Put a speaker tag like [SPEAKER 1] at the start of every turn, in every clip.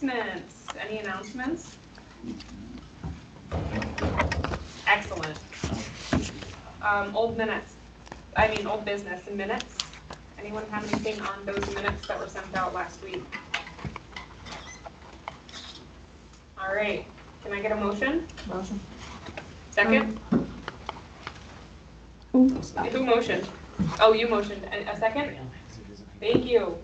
[SPEAKER 1] announcements. Any announcements? Excellent. Old business and minutes. Anyone have anything on those minutes that were sent out last week? All right. Can I get a motion?
[SPEAKER 2] Motion.
[SPEAKER 1] Second? Who motioned? Oh, you motioned. A second? Thank you.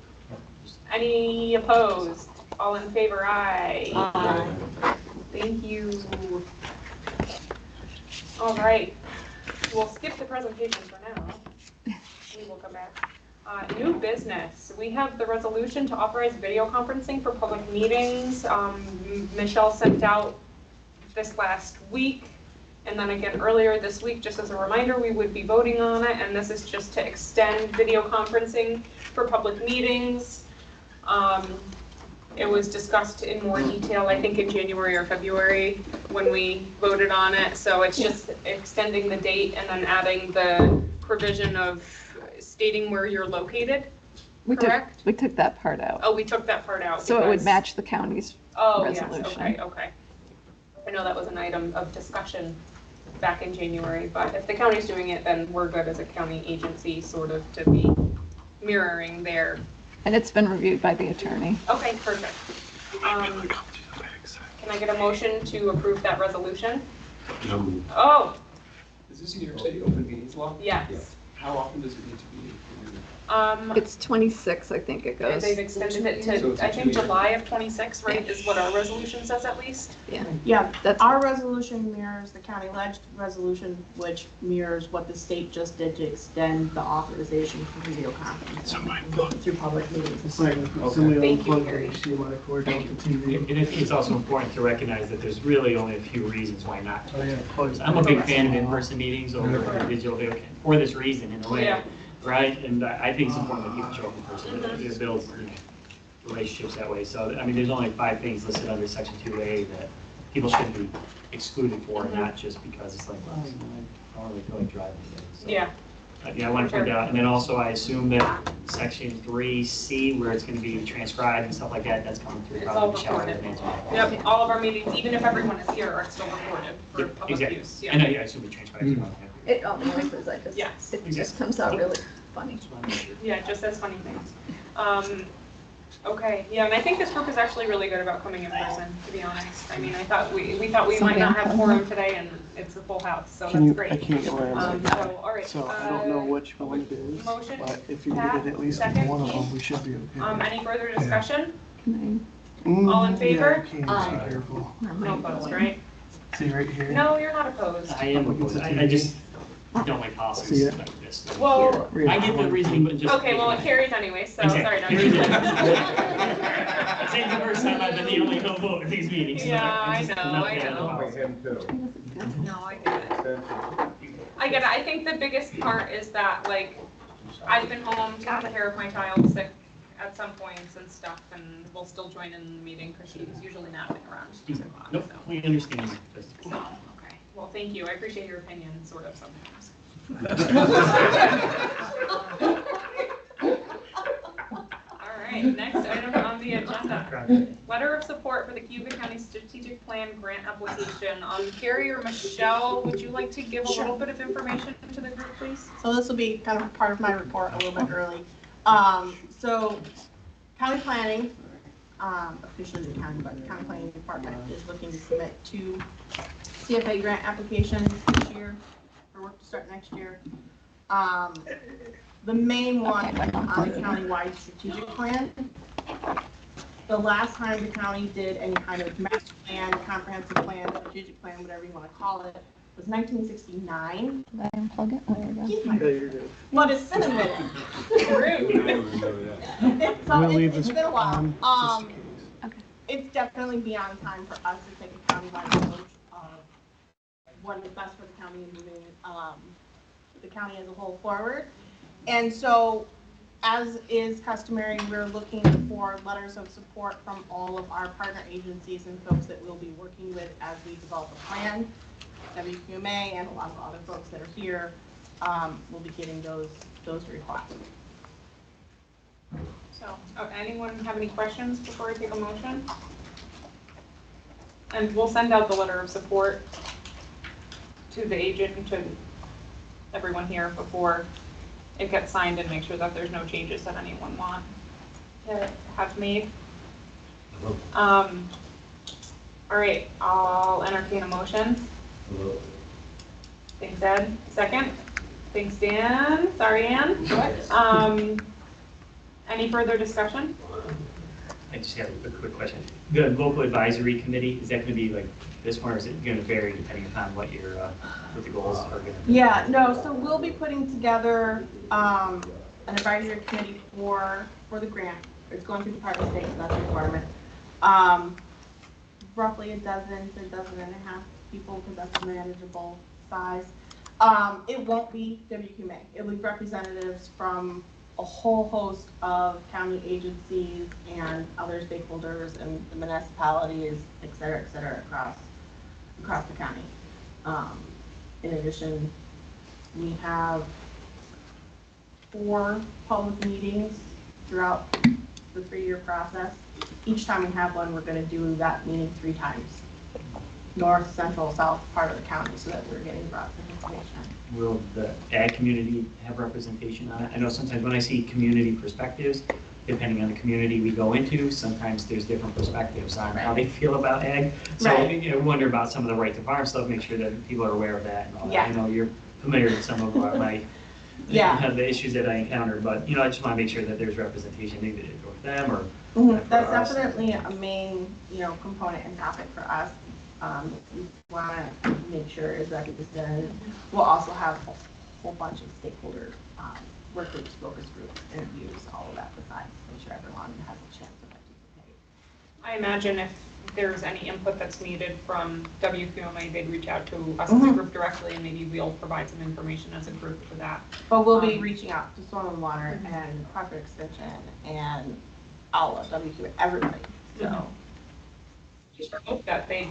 [SPEAKER 1] Any opposed? All in favor, aye.
[SPEAKER 2] Aye.
[SPEAKER 1] Thank you. All right. We'll skip the presentation for now. We will come back. New business. We have the resolution to authorize video conferencing for public meetings. Michelle sent out this last week, and then again earlier this week, just as a reminder, we would be voting on it, and this is just to extend video conferencing for public meetings. It was discussed in more detail, I think in January or February when we voted on it, so it's just extending the date and then adding the provision of stating where you're located, correct?
[SPEAKER 3] We took that part out.
[SPEAKER 1] Oh, we took that part out.
[SPEAKER 3] So it would match the county's resolution.
[SPEAKER 1] Yes, okay. I know that was an item of discussion back in January, but if the county's doing it, then we're good as a county agency sort of to be mirroring their.
[SPEAKER 3] And it's been reviewed by the attorney.
[SPEAKER 1] Okay, perfect. Can I get a motion to approve that resolution?
[SPEAKER 4] No.
[SPEAKER 1] Oh,
[SPEAKER 4] Is this New York City open meetings law?
[SPEAKER 1] yes.
[SPEAKER 4] Yeah. How often does it need to be?
[SPEAKER 3] It's 26, I think it goes.
[SPEAKER 1] They've extended it
[SPEAKER 4] So
[SPEAKER 1] to,
[SPEAKER 4] it's
[SPEAKER 1] I
[SPEAKER 4] a
[SPEAKER 1] think
[SPEAKER 4] 2-year.
[SPEAKER 1] July of 26, right, is what our resolution says at least?
[SPEAKER 2] Yeah,
[SPEAKER 3] That's
[SPEAKER 2] our resolution mirrors the county ledge resolution, which mirrors what the state just did to extend the authorization for video conferencing through public meetings.
[SPEAKER 5] It's like somebody
[SPEAKER 1] Thank you,
[SPEAKER 5] unplugged
[SPEAKER 1] Gary.
[SPEAKER 5] the HDMI cord out the TV.
[SPEAKER 6] And I think it's also important to recognize that there's really only a few reasons why not.
[SPEAKER 5] Oh, yeah, plug.
[SPEAKER 6] I'm a big fan of in-person meetings over digital video for this reason, in a way,
[SPEAKER 1] Yeah.
[SPEAKER 6] right? And I think it's important that people show up in person. It builds relationships that way. So, I mean, there's only 5 things listed under Section 2A that people should be excluded for, and not just because it's like, well, I don't really feel like driving today. So,
[SPEAKER 1] Yeah.
[SPEAKER 6] yeah, I want to point that out. And then also, I assume that Section 3C, where it's going to be transcribed and stuff like that, that's coming through
[SPEAKER 1] It's
[SPEAKER 6] probably
[SPEAKER 1] all
[SPEAKER 6] Michele.
[SPEAKER 1] recorded. Yep, all of our meetings, even if everyone is here, are still recorded for public
[SPEAKER 6] Exactly.
[SPEAKER 1] use.
[SPEAKER 6] I know, yeah, I assume it transcribes.
[SPEAKER 3] It only says I just,
[SPEAKER 1] Yes.
[SPEAKER 3] it just comes out really funny.
[SPEAKER 1] Yeah, it just says funny things. Okay, yeah, and I think this group is actually really good about coming in person, to be honest. I mean, I thought we might not have quorum today, and it's a full house, so that's great.
[SPEAKER 5] I can't get my hands on it.
[SPEAKER 1] So, all right.
[SPEAKER 5] So I don't know which one it is,
[SPEAKER 1] Motion,
[SPEAKER 5] but if you
[SPEAKER 1] Pat,
[SPEAKER 5] did at least
[SPEAKER 1] second,
[SPEAKER 5] one of
[SPEAKER 1] Keith?
[SPEAKER 5] them, we should be okay.
[SPEAKER 1] Any further discussion?
[SPEAKER 5] All
[SPEAKER 1] in favor?
[SPEAKER 5] Yeah, you can't, be careful.
[SPEAKER 1] No opposed, right?
[SPEAKER 5] See right here?
[SPEAKER 1] No, you're not opposed.
[SPEAKER 6] I am opposed. I just don't like
[SPEAKER 5] See
[SPEAKER 6] policies
[SPEAKER 5] it?
[SPEAKER 6] like this.
[SPEAKER 1] Well,
[SPEAKER 6] I get the reasoning, but just.
[SPEAKER 1] okay, well, it carries anyway, so sorry.
[SPEAKER 6] Exactly.
[SPEAKER 1] Don.
[SPEAKER 6] It's the first time I've been the only no vote at these meetings. so
[SPEAKER 1] Yeah,
[SPEAKER 6] I'm
[SPEAKER 1] I
[SPEAKER 6] just
[SPEAKER 1] know,
[SPEAKER 6] not
[SPEAKER 1] I
[SPEAKER 6] fan of the
[SPEAKER 1] know.
[SPEAKER 6] policy.
[SPEAKER 1] No, I get it. I get it. I think the biggest part is that, like, I've been home taking care of my child sick at some points and stuff, and will still join in the meeting because she's usually napping around 6 o'clock.
[SPEAKER 6] Nope,
[SPEAKER 1] So.
[SPEAKER 6] we understand.
[SPEAKER 1] So, okay. Well, thank you. I appreciate your opinion, sort of, sometimes. All right, next item on the agenda. Letter of support for the Cayuga County Strategic Plan Grant Application. Carrie or Michelle, would you like to give a little bit of information to the group, please?
[SPEAKER 2] So this will be kind of part of my report a little bit early. So county planning, officially the county, but the county planning department is looking to submit 2 CFA grant applications this year for work to start next year. The main one on the county-wide strategic plan. The last time the county did any kind of master plan, comprehensive plan, strategic plan, whatever you want to call it, was 1969.
[SPEAKER 3] Did I unplug it? There we go.
[SPEAKER 5] Yeah, you're good.
[SPEAKER 2] But it's been a minute. It's been a while.
[SPEAKER 5] Just in case.
[SPEAKER 3] Okay.
[SPEAKER 2] It's definitely beyond time for us to take a county-wide approach of what is best for the county and moving the county as a whole forward. And so, as is customary, we're looking for letters of support from all of our partner agencies and folks that we'll be working with as we develop a plan. WQMA and a lot of other folks that are here will be getting those requests.
[SPEAKER 1] So, anyone have any questions before I take a motion? And we'll send out the letter of support to the agent, to everyone here before it gets signed, and make sure that there's no changes that anyone want to have made. All right, I'll entertain a motion. Thanks, Ed. Second. Thanks, Dan. Sorry, Ann. Any further discussion?
[SPEAKER 6] I just have a quick question. The local advisory committee, is that going to be like this one, or is it going to vary depending upon what your, what the goals are going to be?
[SPEAKER 2] Yeah, no, so we'll be putting together an advisory committee for the grant. It's going through Department of State, so that's a requirement. Roughly a dozen to a dozen and a half people, because that's a manageable size. It won't be WQMA. It'll be representatives from a whole host of county agencies and other stakeholders and the municipalities, et cetera, across the county. In addition, we have 4 public meetings throughout the 3-year process. Each time we have one, we're going to do that meeting 3 times. North, central, south part of the county, so that we're getting broad information.
[SPEAKER 6] Will the ag community have representation on it? I know sometimes when I see community perspectives, depending on the community we go into, sometimes there's different perspectives on how they feel about ag. So I wonder about some of the right to farm stuff, make sure that people are aware of that and all that.
[SPEAKER 2] Yeah.
[SPEAKER 6] I know you're familiar with some of my the issues that I encountered, but I just want to make sure that there's representation either for them or
[SPEAKER 2] That's definitely a main, component and topic for us. We want to make sure is represented. We'll also have a whole bunch of stakeholder work groups, focus groups, interviews, all of that besides, make sure everyone has a chance to participate.
[SPEAKER 1] I imagine if there's any input that's needed from WQMA, they'd reach out to us as a group directly, and maybe we'll provide some information as a group for that.
[SPEAKER 2] But we'll be reaching out to Soil and Water and Parker Extension and all of WQMA, everybody. So.
[SPEAKER 1] Just hope that they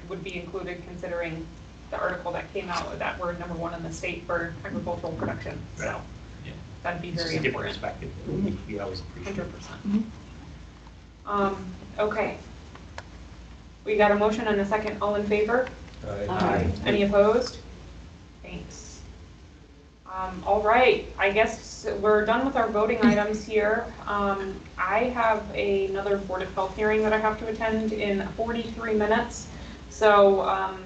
[SPEAKER 1] would be included, considering the article that came out that we're #1 in the state for agricultural production. So
[SPEAKER 6] yeah.
[SPEAKER 1] that'd be
[SPEAKER 6] It's
[SPEAKER 1] very
[SPEAKER 6] just a different
[SPEAKER 1] important.
[SPEAKER 6] perspective. We always appreciate
[SPEAKER 1] 100%. Okay. We got a motion and a second. All in favor?
[SPEAKER 6] Aye.
[SPEAKER 1] Any opposed? Thanks. All right, I guess we're done with our voting items here. I have another Board of Health hearing that I have to attend in 43 minutes. So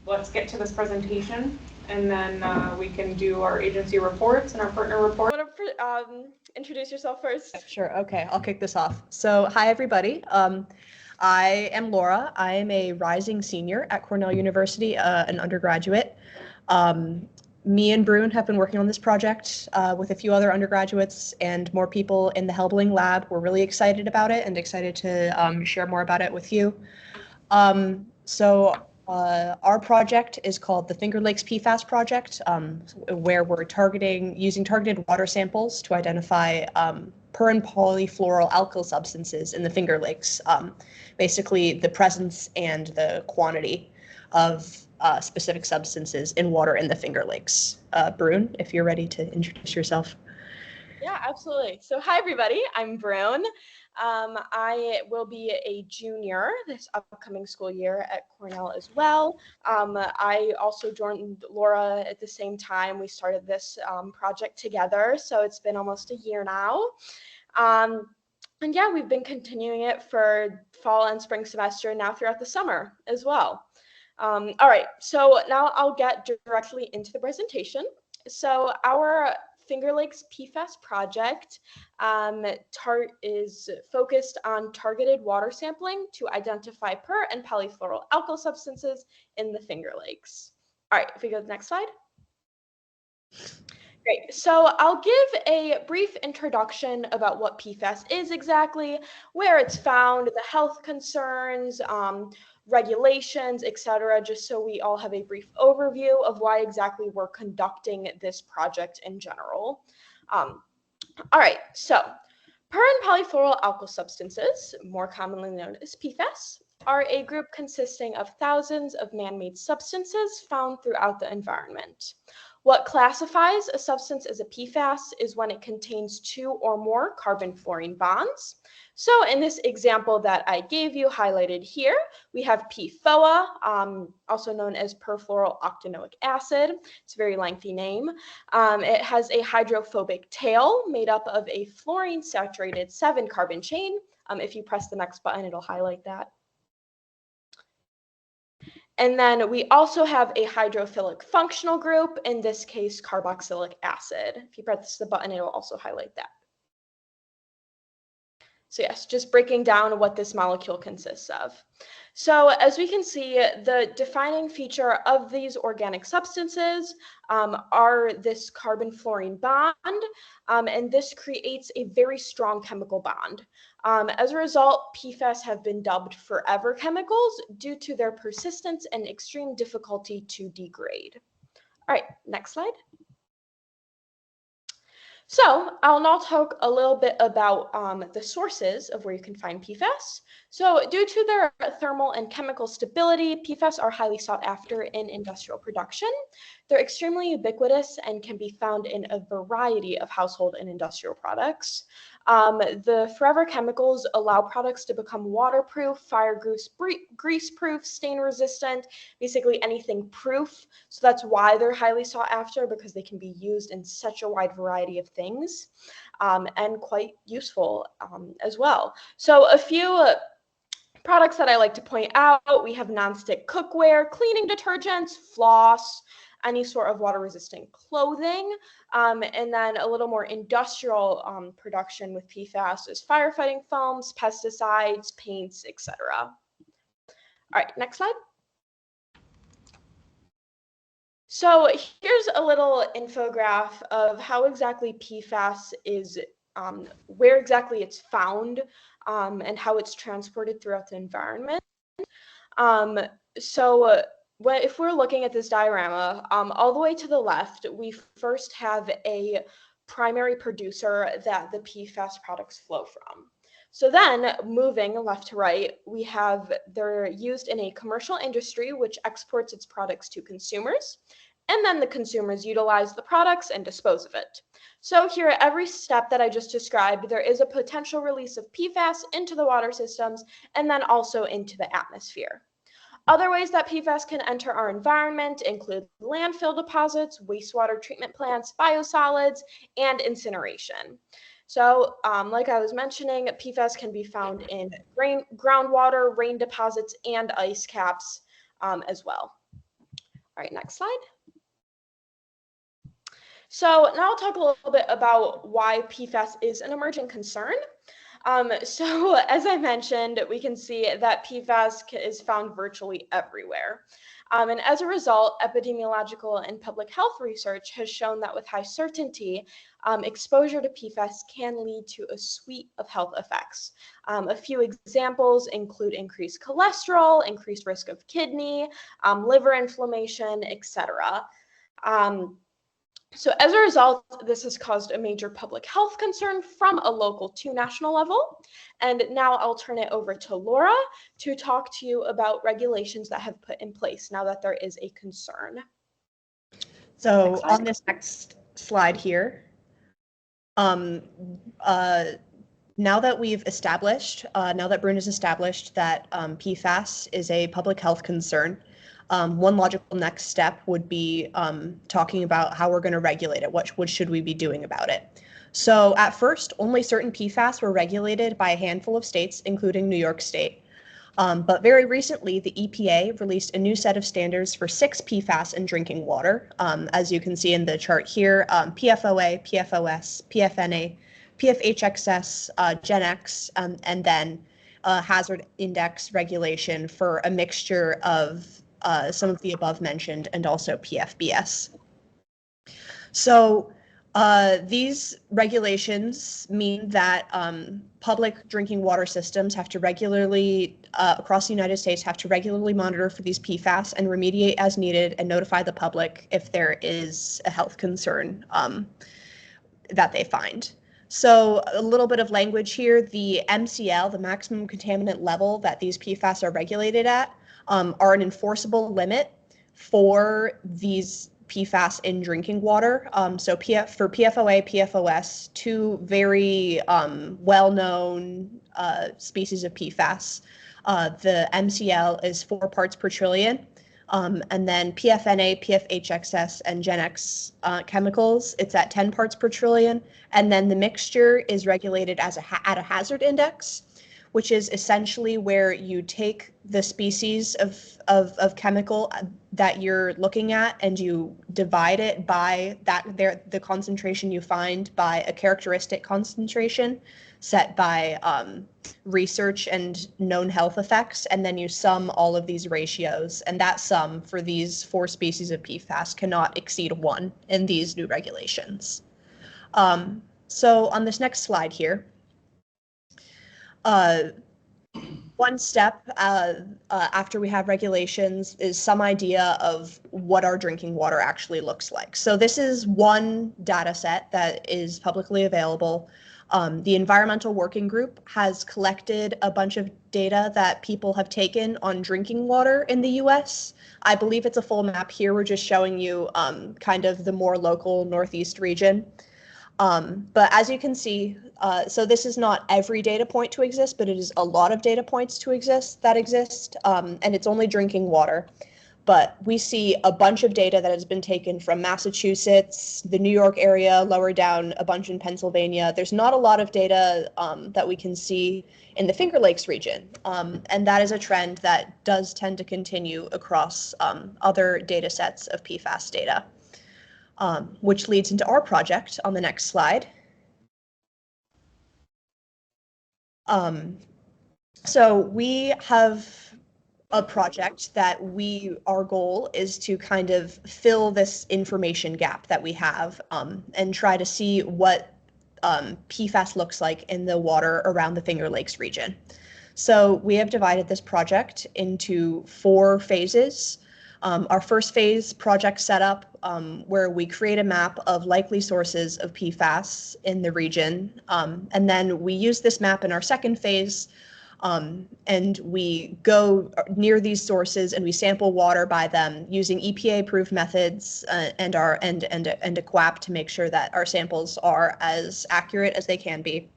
[SPEAKER 1] let's get to this presentation, and then we can do our agency reports and our partner reports.
[SPEAKER 7] Want to introduce yourself first? Sure. Okay, I'll kick this off. So, hi everybody. I am Laura. I am a rising senior at Cornell University, an undergraduate. Me and Brune have been working on this project with a few other undergraduates and more people in the Helbling lab. We're really excited about it and excited to share more about it with you. Our project is called the Finger Lakes PFAS Project, where we're using targeted water samples to identify per and polyfluoroalkyl substances in the Finger Lakes, basically the presence and the quantity of specific substances in water in the Finger Lakes. Brune, if you're ready to introduce yourself.
[SPEAKER 8] Yeah, absolutely. So hi, everybody. I'm Brune. I will be a junior this upcoming school year at Cornell as well. I also joined Laura at the same time. We started this project together, so it's been almost a year now. And yeah, we've been continuing it for fall and spring semester, and now throughout the summer as well. All right, so now I'll get directly into the presentation. So our Finger Lakes PFAS project is focused on targeted water sampling to identify per and polyfluoroalkyl substances in the Finger Lakes. All right, if we go to the next slide. Great, so I'll give a brief introduction about what PFAS is exactly, where it's found, the health concerns, regulations, etc., just so we all have a brief overview of why exactly we're conducting this project in general. All right, so per and polyfluoroalkyl substances, more commonly known as PFAS, are a group consisting of thousands of man-made substances found throughout the environment. What classifies a substance as a PFAS is when it contains 2 or more carbon-fluorine bonds. So in this example that I gave you highlighted here, we have PFOA, also known as perfluorooctanoic acid. It's a very lengthy name. It has a hydrophobic tail made up of a fluorine-saturated 7-carbon chain. If you press the next button, it'll highlight that. And then we also have a hydrophilic functional group, in this case, carboxylic acid. If you press the button, it will also highlight that. So yes, just breaking down what this molecule consists of. So as we can see, the defining feature of these organic substances are this carbon-fluorine bond, and this creates a very strong chemical bond. As a result, PFAS have been dubbed forever chemicals due to their persistence and extreme difficulty to degrade. All right, next slide. So I'll now talk a little bit about the sources of where you can find PFAS. So due to their thermal and chemical stability, PFAS are highly sought after in industrial production. They're extremely ubiquitous and can be found in a variety of household and industrial products. The forever chemicals allow products to become waterproof, fire grease-proof, stain-resistant, basically anything proof. So that's why they're highly sought after, because they can be used in such a wide variety of things, and quite useful as well. So a few products that I like to point out, we have nonstick cookware, cleaning detergents, floss, any sort of water-resistant clothing, and then a little more industrial production with PFAS is firefighting foams, pesticides, paints, etc. All right, next slide. So here's a little infographic of how exactly PFAS is, where exactly it's found, and how it's transported throughout the environment. If we're looking at this diorama, all the way to the left, we first have a primary producer that the PFAS products flow from. So then, moving left to right, we have they're used in a commercial industry which exports its products to consumers, and then the consumers utilize the products and dispose of it. So here, at every step that I just described, there is a potential release of PFAS into the water systems and then also into the atmosphere. Other ways that PFAS can enter our environment include landfill deposits, wastewater treatment plants, biosolids, and incineration. So, like I was mentioning, PFAS can be found in groundwater, rain deposits, and ice caps as well. All right, next slide. So now I'll talk a little bit about why PFAS is an emerging concern. So as I mentioned, we can see that PFAS is found virtually everywhere. And as a result, epidemiological and public health research has shown that with high certainty, exposure to PFAS can lead to a suite of health effects. A few examples include increased cholesterol, increased risk of kidney, liver inflammation, etc. So as a result, this has caused a major public health concern from a local to national level. And now I'll turn it over to Laura to talk to you about regulations that have put in place now that there is a concern.
[SPEAKER 7] So on this next slide here, now that we've established, now that Brune has established that PFAS is a public health concern, one logical next step would be talking about how we're going to regulate it. What should we be doing about it? So at first, only certain PFAS were regulated by a handful of states, including New York State. But very recently, the EPA released a new set of standards for 6 PFAS in drinking water. As you can see in the chart here, PFOA, PFOS, PFNA, PFHXS, GenX, and then hazard index regulation for a mixture of some of the above mentioned, and also PFBS. So these regulations mean that public drinking water systems have to regularly, across the United States, have to regularly monitor for these PFAS and remediate as needed and notify the public if there is a health concern that they find. So a little bit of language here, the MCL, the maximum contaminant level that these PFAS are regulated at, are an enforceable limit for these PFAS in drinking water. So for PFOA, PFOS, two very well-known species of PFAS. The MCL is 4 parts per trillion. And then PFNA, PFHXS, and GenX chemicals, it's at 10 parts per trillion. And then the mixture is regulated as at a hazard index, which is essentially where you take the species of chemical that you're looking at and you divide it by the concentration you find by a characteristic concentration set by research and known health effects, and then you sum all of these ratios, and that sum for these 4 species of PFAS cannot exceed 1 in these new regulations. So on this next slide here, one step after we have regulations is some idea of what our drinking water actually looks like. So this is one data set that is publicly available. The Environmental Working Group has collected a bunch of data that people have taken on drinking water in the US. I believe it's a full map here. We're just showing you kind of the more local Northeast region. But as you can see, so this is not every data point to exist, but it is a lot of data points to exist, and it's only drinking water. But we see a bunch of data that has been taken from Massachusetts, the New York area, lower down, a bunch in Pennsylvania. There's not a lot of data that we can see in the Finger Lakes region, and that is a trend that does tend to continue across other data sets of PFAS data. Which leads into our project on the next slide. So we have a project that our goal is to kind of fill this information gap that we have and try to see what PFAS looks like in the water around the Finger Lakes region. So we have divided this project into 4 phases. Our first phase project setup, where we create a map of likely sources of PFAS in the region. And then we use this map in our second phase, and we go near these sources and we sample water by them using EPA-approved methods and a QAP to make sure that our samples are as accurate as they can be.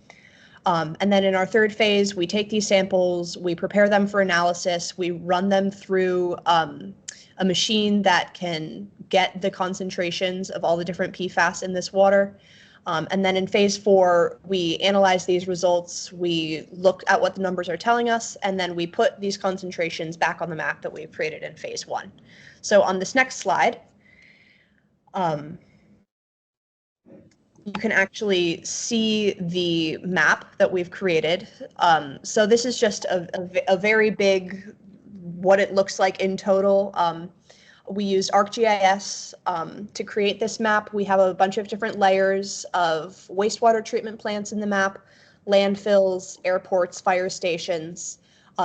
[SPEAKER 7] And then in our third phase, we take these samples, we prepare them for analysis, we run them through a machine that can get the concentrations of all the different PFAS in this water. And then in phase 4, we analyze these results, we look at what the numbers are telling us, and then we put these concentrations back on the map that we've created in phase 1. So on this next slide, you can actually see the map that we've created. So this is just a very big, what it looks like in total. We used ArcGIS to create this map. We have a bunch of different layers of wastewater treatment plants in the map, landfills, airports, fire stations.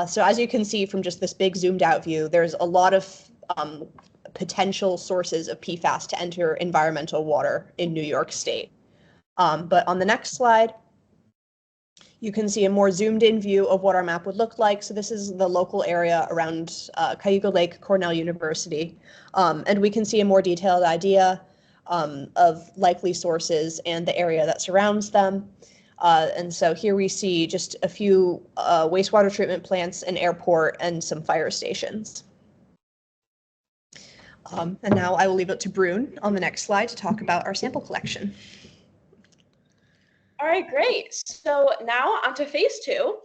[SPEAKER 7] So as you can see from just this big zoomed out view, there's a lot of potential sources of PFAS to enter environmental water in New York State. But on the next slide, you can see a more zoomed in view of what our map would look like. So this is the local area around Cayuga Lake, Cornell University. And we can see a more detailed idea of likely sources and the area that surrounds them. And so here we see just a few wastewater treatment plants, an airport, and some fire stations. And now I will leave it to Brune on the next slide to talk about our sample collection.
[SPEAKER 8] All right, great. So now on to phase 2.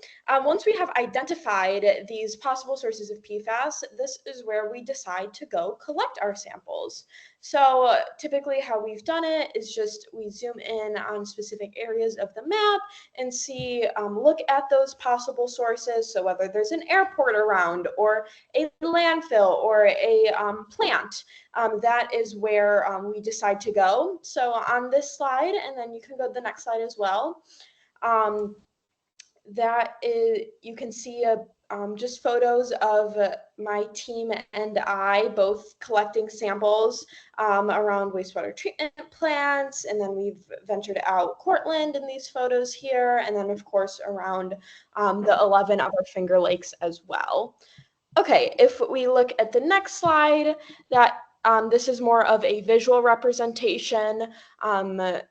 [SPEAKER 8] Once we have identified these possible sources of PFAS, this is where we decide to go collect our samples. So typically how we've done it is just we zoom in on specific areas of the map and see, look at those possible sources. So whether there's an airport around or a landfill or a plant, that is where we decide to go. So on this slide, and then you can go to the next slide as well, that is, you can see just photos of my team and I both collecting samples around wastewater treatment plants, and then we've ventured out Cortland in these photos here, and then of course around the 11 other Finger Lakes as well. Okay, if we look at the next slide, that This is more of a visual representation,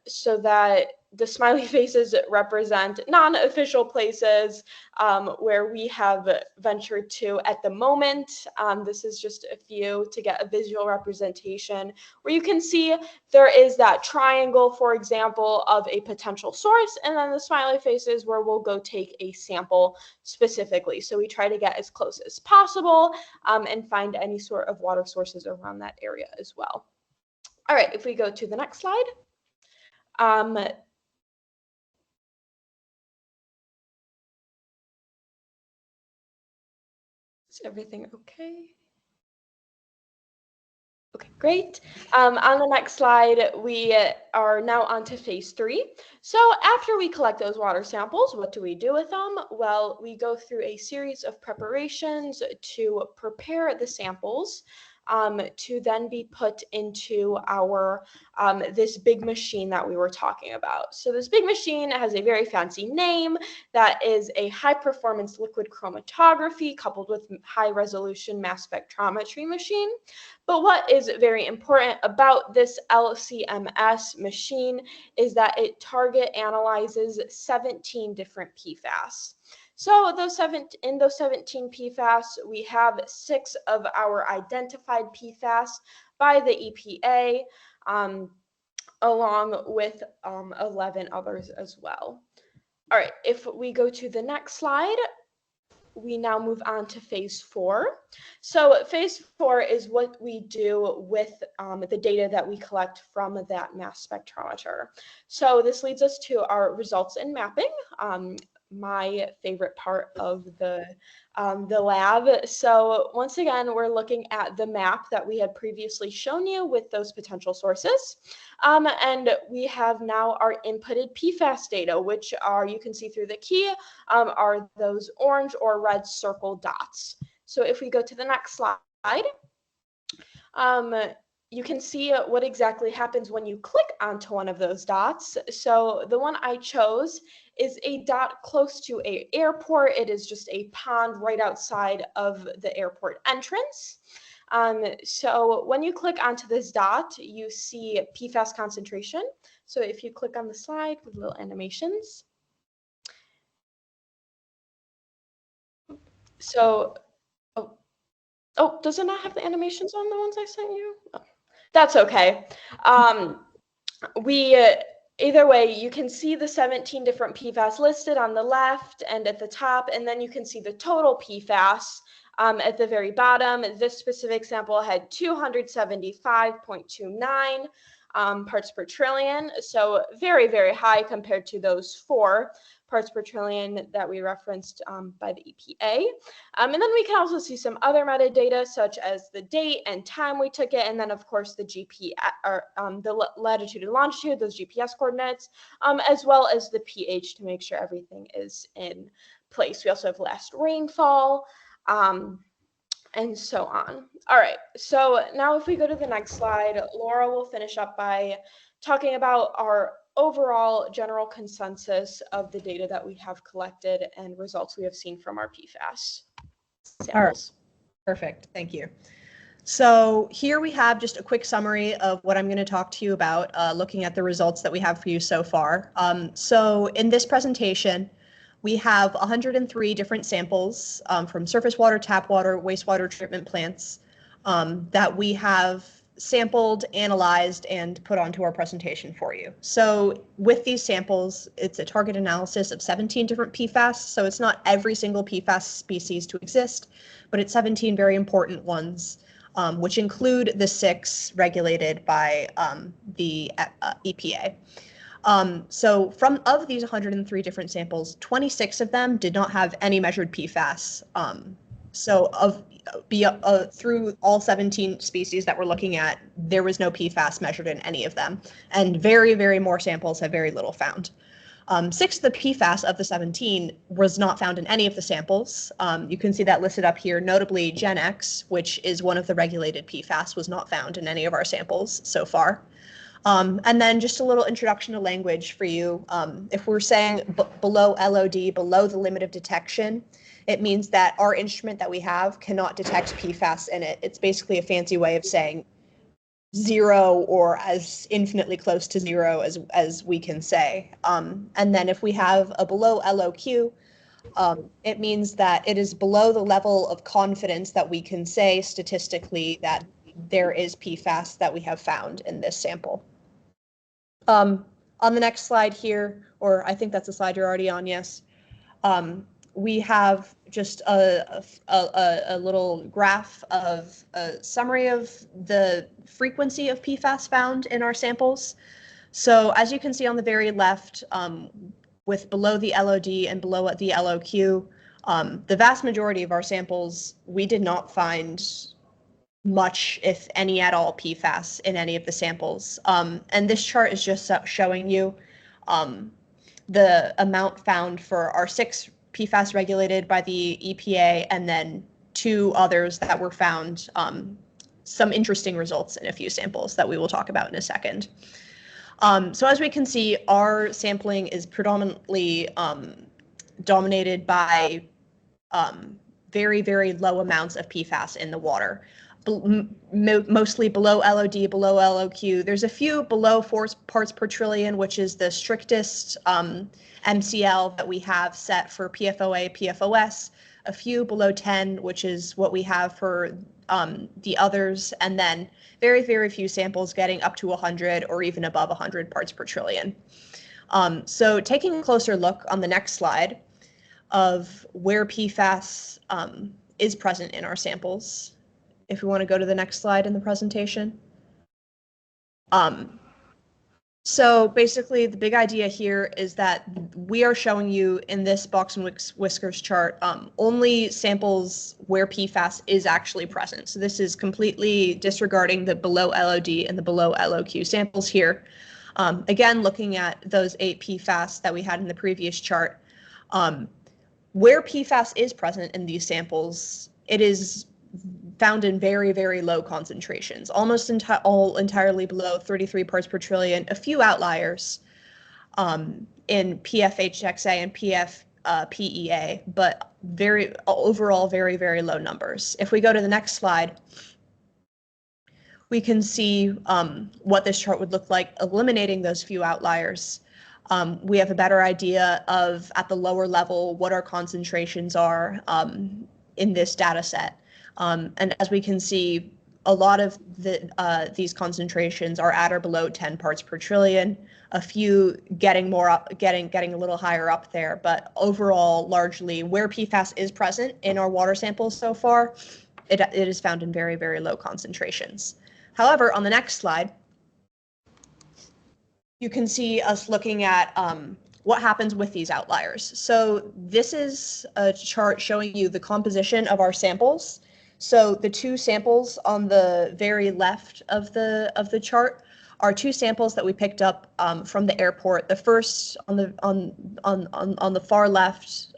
[SPEAKER 8] so that the smiley faces represent non-official places where we have ventured to at the moment. This is just a few to get a visual representation where you can see there is that triangle, for example, of a potential source, and then the smiley faces where we'll go take a sample specifically. So we try to get as close as possible and find any sort of water sources around that area as well. All right, if we go to the next slide. Is everything okay? Okay, great. On the next slide, we are now on to phase 3. So after we collect those water samples, what do we do with them? Well, we go through a series of preparations to prepare the samples to then be put into our this big machine that we were talking about. So this big machine has a very fancy name that is a high performance liquid chromatography coupled with high resolution mass spectrometry machine. But what is very important about this LCMS machine is that it target analyzes 17 different PFAS. So in those 17 PFAS, we have 6 of our identified PFAS by the EPA, along with 11 others as well. All right, if we go to the next slide, we now move on to phase 4. So phase 4 is what we do with the data that we collect from that mass spectrometer. So this leads us to our results in mapping. My favorite part of the lab. So once again, we're looking at the map that we had previously shown you with those potential sources. And we have now our inputted PFAS data, which are, you can see through the key, are those orange or red circle dots. So if we go to the next slide, you can see what exactly happens when you click onto one of those dots. So the one I chose is a dot close to an airport. It is just a pond right outside of the airport entrance. So when you click onto this dot, you see PFAS concentration. So if you click on the slide with little animations. So, oh, does it not have the animations on the ones I sent you? Oh, that's okay. Either way, you can see the 17 different PFAS listed on the left and at the top, and then you can see the total PFAS at the very bottom. This specific sample had 275.29 parts per trillion, so very, very high compared to those 4 parts per trillion that we referenced by the EPA. And then we can also see some other metadata such as the date and time we took it, and then of course the GPS, or the latitude and longitude, those GPS coordinates, as well as the pH to make sure everything is in place. We also have last rainfall, and so on. All right, so now if we go to the next slide, Laura will finish up by talking about our overall general consensus of the data that we have collected and results we have seen from our PFAS samples.
[SPEAKER 7] All right. Perfect, thank you. So here we have just a quick summary of what I'm going to talk to you about, looking at the results that we have for you so far. So in this presentation, we have 103 different samples from surface water, tap water, wastewater treatment plants that we have sampled, analyzed, and put onto our presentation for you. So with these samples, it's a target analysis of 17 different PFAS. So it's not every single PFAS species to exist, but it's 17 very important ones, which include the 6 regulated by the EPA. So of these 103 different samples, 26 of them did not have any measured PFAS. Through all 17 species that we're looking at, there was no PFAS measured in any of them. And very, very more samples have very little found. 6 of the PFAS of the 17 was not found in any of the samples. You can see that listed up here, notably Gen X, which is one of the regulated PFAS, was not found in any of our samples so far. And then just a little introduction to language for you. If we're saying below LOD, below the limit of detection, it means that our instrument that we have cannot detect PFAS in it. It's basically a fancy way of saying zero or as infinitely close to zero as we can say. And then if we have a below LOQ, it means that it is below the level of confidence that we can say statistically that there is PFAS that we have found in this sample. On the next slide here, or I think that's a slide you're already on, yes. We have just a little graph of a summary of the frequency of PFAS found in our samples. So as you can see on the very left, with below the LOD and below the LOQ, the vast majority of our samples, we did not find much, if any at all, PFAS in any of the samples. And this chart is just showing you the amount found for our 6 PFAS regulated by the EPA, and then 2 others that were found, some interesting results in a few samples that we will talk about in a second. So as we can see, our sampling is predominantly dominated by very, very low amounts of PFAS in the water. Mostly below LOD, below LOQ. There's a few below 4 parts per trillion, which is the strictest MCL that we have set for PFOA, PFOS. A few below 10, which is what we have for the others, and then very, very few samples getting up to 100 or even above 100 parts per trillion. So taking a closer look on the next slide of where PFAS is present in our samples, if we want to go to the next slide in the presentation. So basically the big idea here is that we are showing you in this box and whiskers chart only samples where PFAS is actually present. So this is completely disregarding the below LOD and the below LOQ samples here. Again, looking at those 8 PFAS that we had in the previous chart, where PFAS is present in these samples, it is found in very, very low concentrations, almost entirely below 33 parts per trillion, a few outliers in PFHXA and PFPEA, but overall very, very low numbers. If we go to the next slide, we can see what this chart would look like eliminating those few outliers. We have a better idea of, at the lower level, what our concentrations are in this data set. And as we can see, a lot of these concentrations are at or below 10 parts per trillion, a few getting more up, getting a little higher up there, but overall, largely where PFAS is present in our water samples so far, it is found in very, very low concentrations. However, on the next slide, you can see us looking at what happens with these outliers. So this is a chart showing you the composition of our samples. So the 2 samples on the very left of the chart are 2 samples that we picked up from the airport. The first on the far left,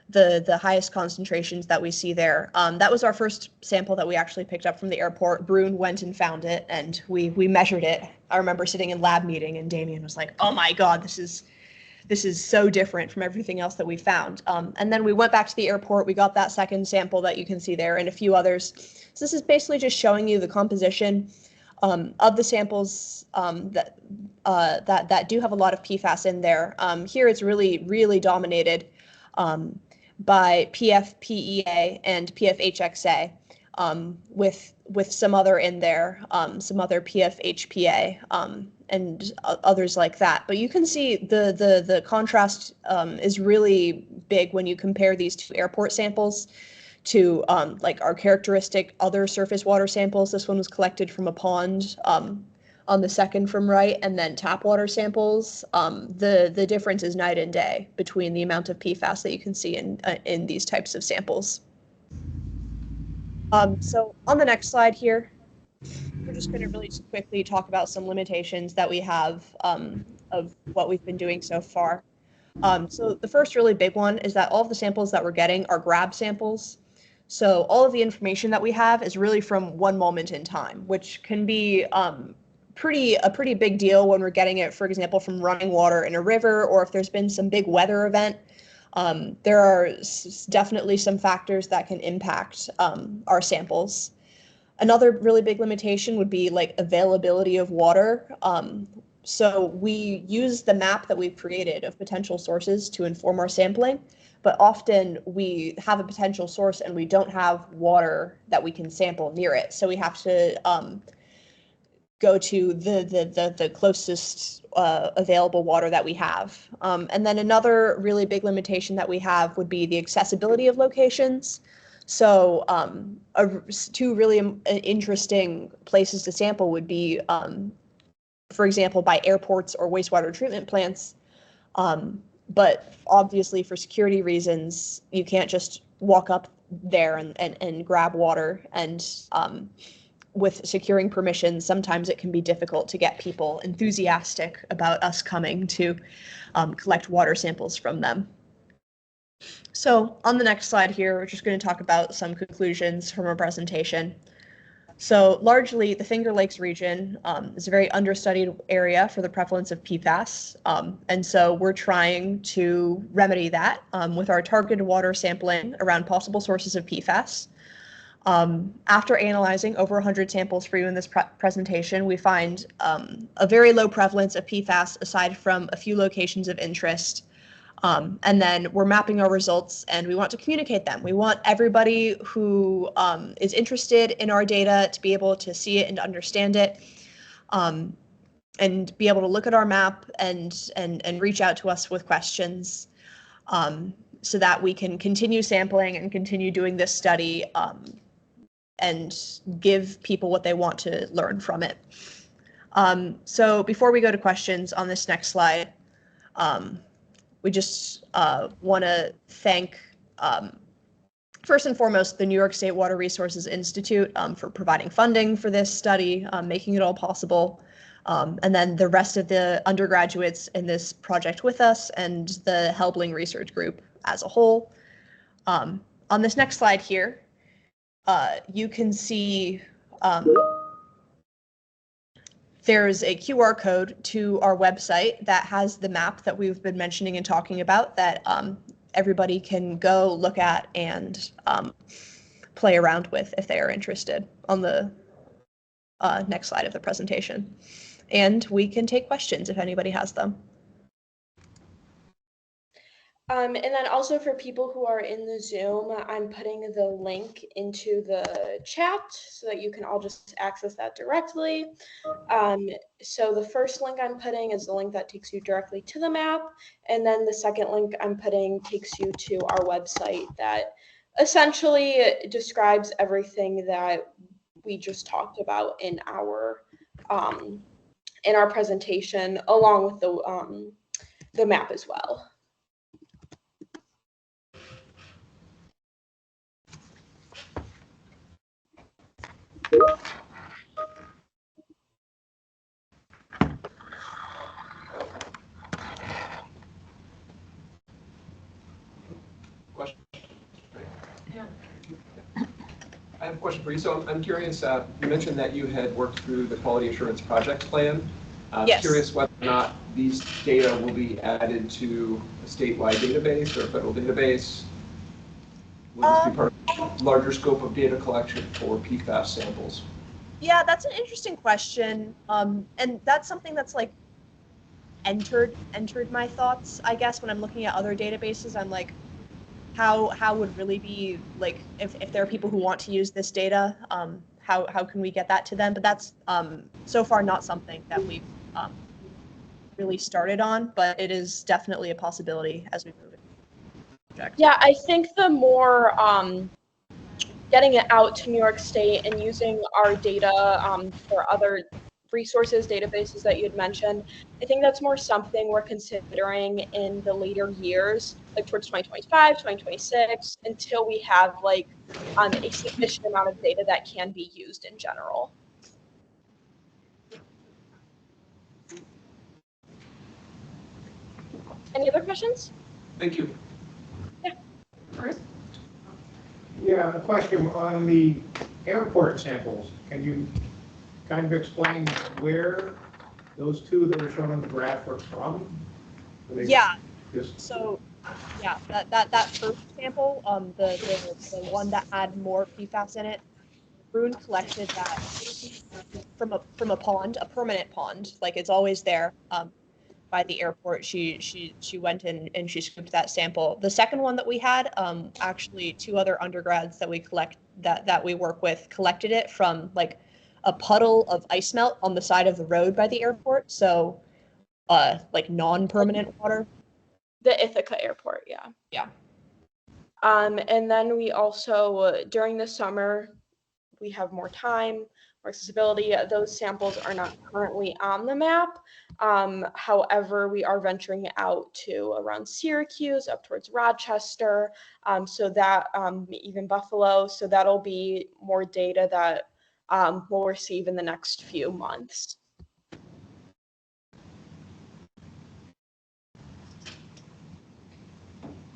[SPEAKER 7] the highest concentrations that we see there. That was our first sample that we actually picked up from the airport. Bruin went and found it, and we measured it. I remember sitting in lab meeting, and Damien was like, "Oh my God, this is so different from everything else that we found." And then we went back to the airport, we got that second sample that you can see there and a few others. So this is basically just showing you the composition of the samples that do have a lot of PFAS in there. Here it's really, really dominated by PFPEA and PFHXA, with some other in there, some other PFHPA, and others like that. But you can see the contrast is really big when you compare these 2 airport samples to like our characteristic other surface water samples. This one was collected from a pond on the second from right, and then tap water samples. The difference is night and day between the amount of PFAS that you can see in these types of samples. So on the next slide here, we're just going to really just quickly talk about some limitations that we have of what we've been doing so far. So the first really big one is that all of the samples that we're getting are grab samples. So all of the information that we have is really from one moment in time, which can be a pretty big deal when we're getting it, for example, from running water in a river, or if there's been some big weather event. There are definitely some factors that can impact our samples. Another really big limitation would be like availability of water. So we use the map that we've created of potential sources to inform our sampling, but often we have a potential source and we don't have water that we can sample near it. So we have to go to the closest available water that we have. And then another really big limitation that we have would be the accessibility of locations. So two really interesting places to sample would be, for example, by airports or wastewater treatment plants. But obviously for security reasons, you can't just walk up there and grab water. And with securing permissions, sometimes it can be difficult to get people enthusiastic about us coming to collect water samples from them. So on the next slide here, we're just going to talk about some conclusions from our presentation. So largely, the Finger Lakes region is a very understudied area for the prevalence of PFAS. And so we're trying to remedy that with our targeted water sampling around possible sources of PFAS. After analyzing over 100 samples for you in this presentation, we find a very low prevalence of PFAS aside from a few locations of interest. And then we're mapping our results and we want to communicate them. We want everybody who is interested in our data to be able to see it and understand it, and be able to look at our map and reach out to us with questions, so that we can continue sampling and continue doing this study, and give people what they want to learn from it. So before we go to questions on this next slide, we just want to thank, first and foremost, the New York State Water Resources Institute for providing funding for this study, making it all possible, and then the rest of the undergraduates in this project with us and the Helbling Research Group as a whole. On this next slide here, you can see there's a QR code to our website that has the map that we've been mentioning and talking about that everybody can go look at and play around with if they are interested on the next slide of the presentation. And we can take questions if anybody has them.
[SPEAKER 8] And then also for people who are in the Zoom, I'm putting the link into the chat so that you can all just access that directly. So the first link I'm putting is the link that takes you directly to the map. And then the second link I'm putting takes you to our website that essentially describes everything that we just talked about in our presentation, along with the map as well.
[SPEAKER 4] Question? Yeah. I have a question for you. So I'm curious, you mentioned that you had worked through the quality assurance project plan. I'm
[SPEAKER 7] Yes.
[SPEAKER 4] curious whether or not these data will be added to a statewide database or a federal database. Will this be part of a larger scope of data collection for PFAS samples?
[SPEAKER 7] Yeah, that's an interesting question. And that's something that's like entered my thoughts, I guess, when I'm looking at other databases. I'm like, how would really be like, if there are people who want to use this data, how can we get that to them? But that's so far not something that we've really started on, but it is definitely a possibility as we move it.
[SPEAKER 8] Yeah, I think the more getting it out to New York State and using our data for other resources, databases that you had mentioned, I think that's more something we're considering in the later years, like towards 2025, 2026, until we have like a sufficient amount of data that can be used in general. Any other questions?
[SPEAKER 4] Thank you.
[SPEAKER 8] Yeah.
[SPEAKER 9] Yeah, a question on the airport samples. Can you kind of explain where those two that are shown on the graph are from?
[SPEAKER 7] Yeah.
[SPEAKER 9] Just...
[SPEAKER 7] So, yeah, that first sample, the one that had more PFAS in it, Brune collected that from a pond, a permanent pond, like it's always there. By the airport, she went in and she scooped that sample. The second one that we had, actually 2 other undergrads that we work with collected it from like a puddle of ice melt on the side of the road by the airport. So, like non-permanent water.
[SPEAKER 8] The Ithaca Airport, yeah.
[SPEAKER 7] Yeah.
[SPEAKER 8] And then we also, during the summer, we have more time, more accessibility. Those samples are not currently on the map. However, we are venturing out to around Syracuse, up towards Rochester, so that even Buffalo. So that'll be more data that we'll receive in the next few months.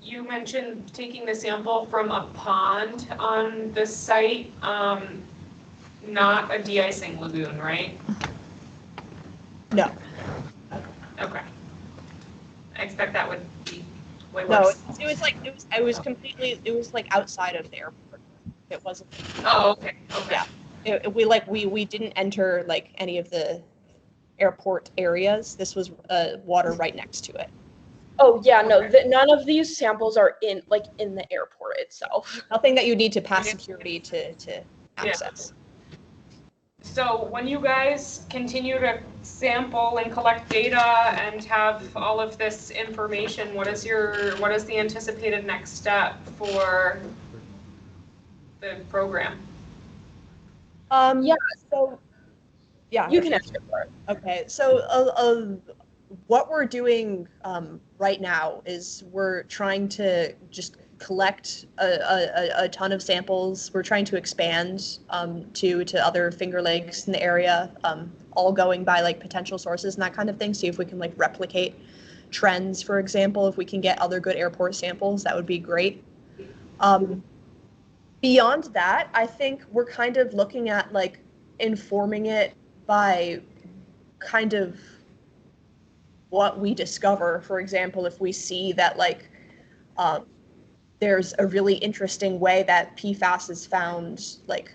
[SPEAKER 1] You mentioned taking the sample from a pond on the site, not a de-icing lagoon, right?
[SPEAKER 7] No.
[SPEAKER 1] Okay. I expect that would be way
[SPEAKER 7] No,
[SPEAKER 1] worse.
[SPEAKER 7] it was like outside of the airport. It wasn't.
[SPEAKER 1] Oh, okay, okay.
[SPEAKER 7] Yeah. We didn't enter like any of the airport areas. This was water right next to it.
[SPEAKER 8] Oh yeah, no, none of these samples are in the airport itself.
[SPEAKER 7] Nothing that you need to pass security to access.
[SPEAKER 1] So when you guys continue to sample and collect data and have all of this information, what is the anticipated next step for the program?
[SPEAKER 8] Yeah.
[SPEAKER 7] So. Yeah.
[SPEAKER 8] You can answer for it.
[SPEAKER 7] Okay. So what we're doing right now is we're trying to just collect a ton of samples. We're trying to expand to other Finger Lakes in the area, all going by like potential sources and that kind of thing. See if we can like replicate trends, for example. If we can get other good airport samples, that would be great. Beyond that, I think we're kind of looking at like informing it by kind of what we discover. For example, if we see that like there's a really interesting way that PFAS is found like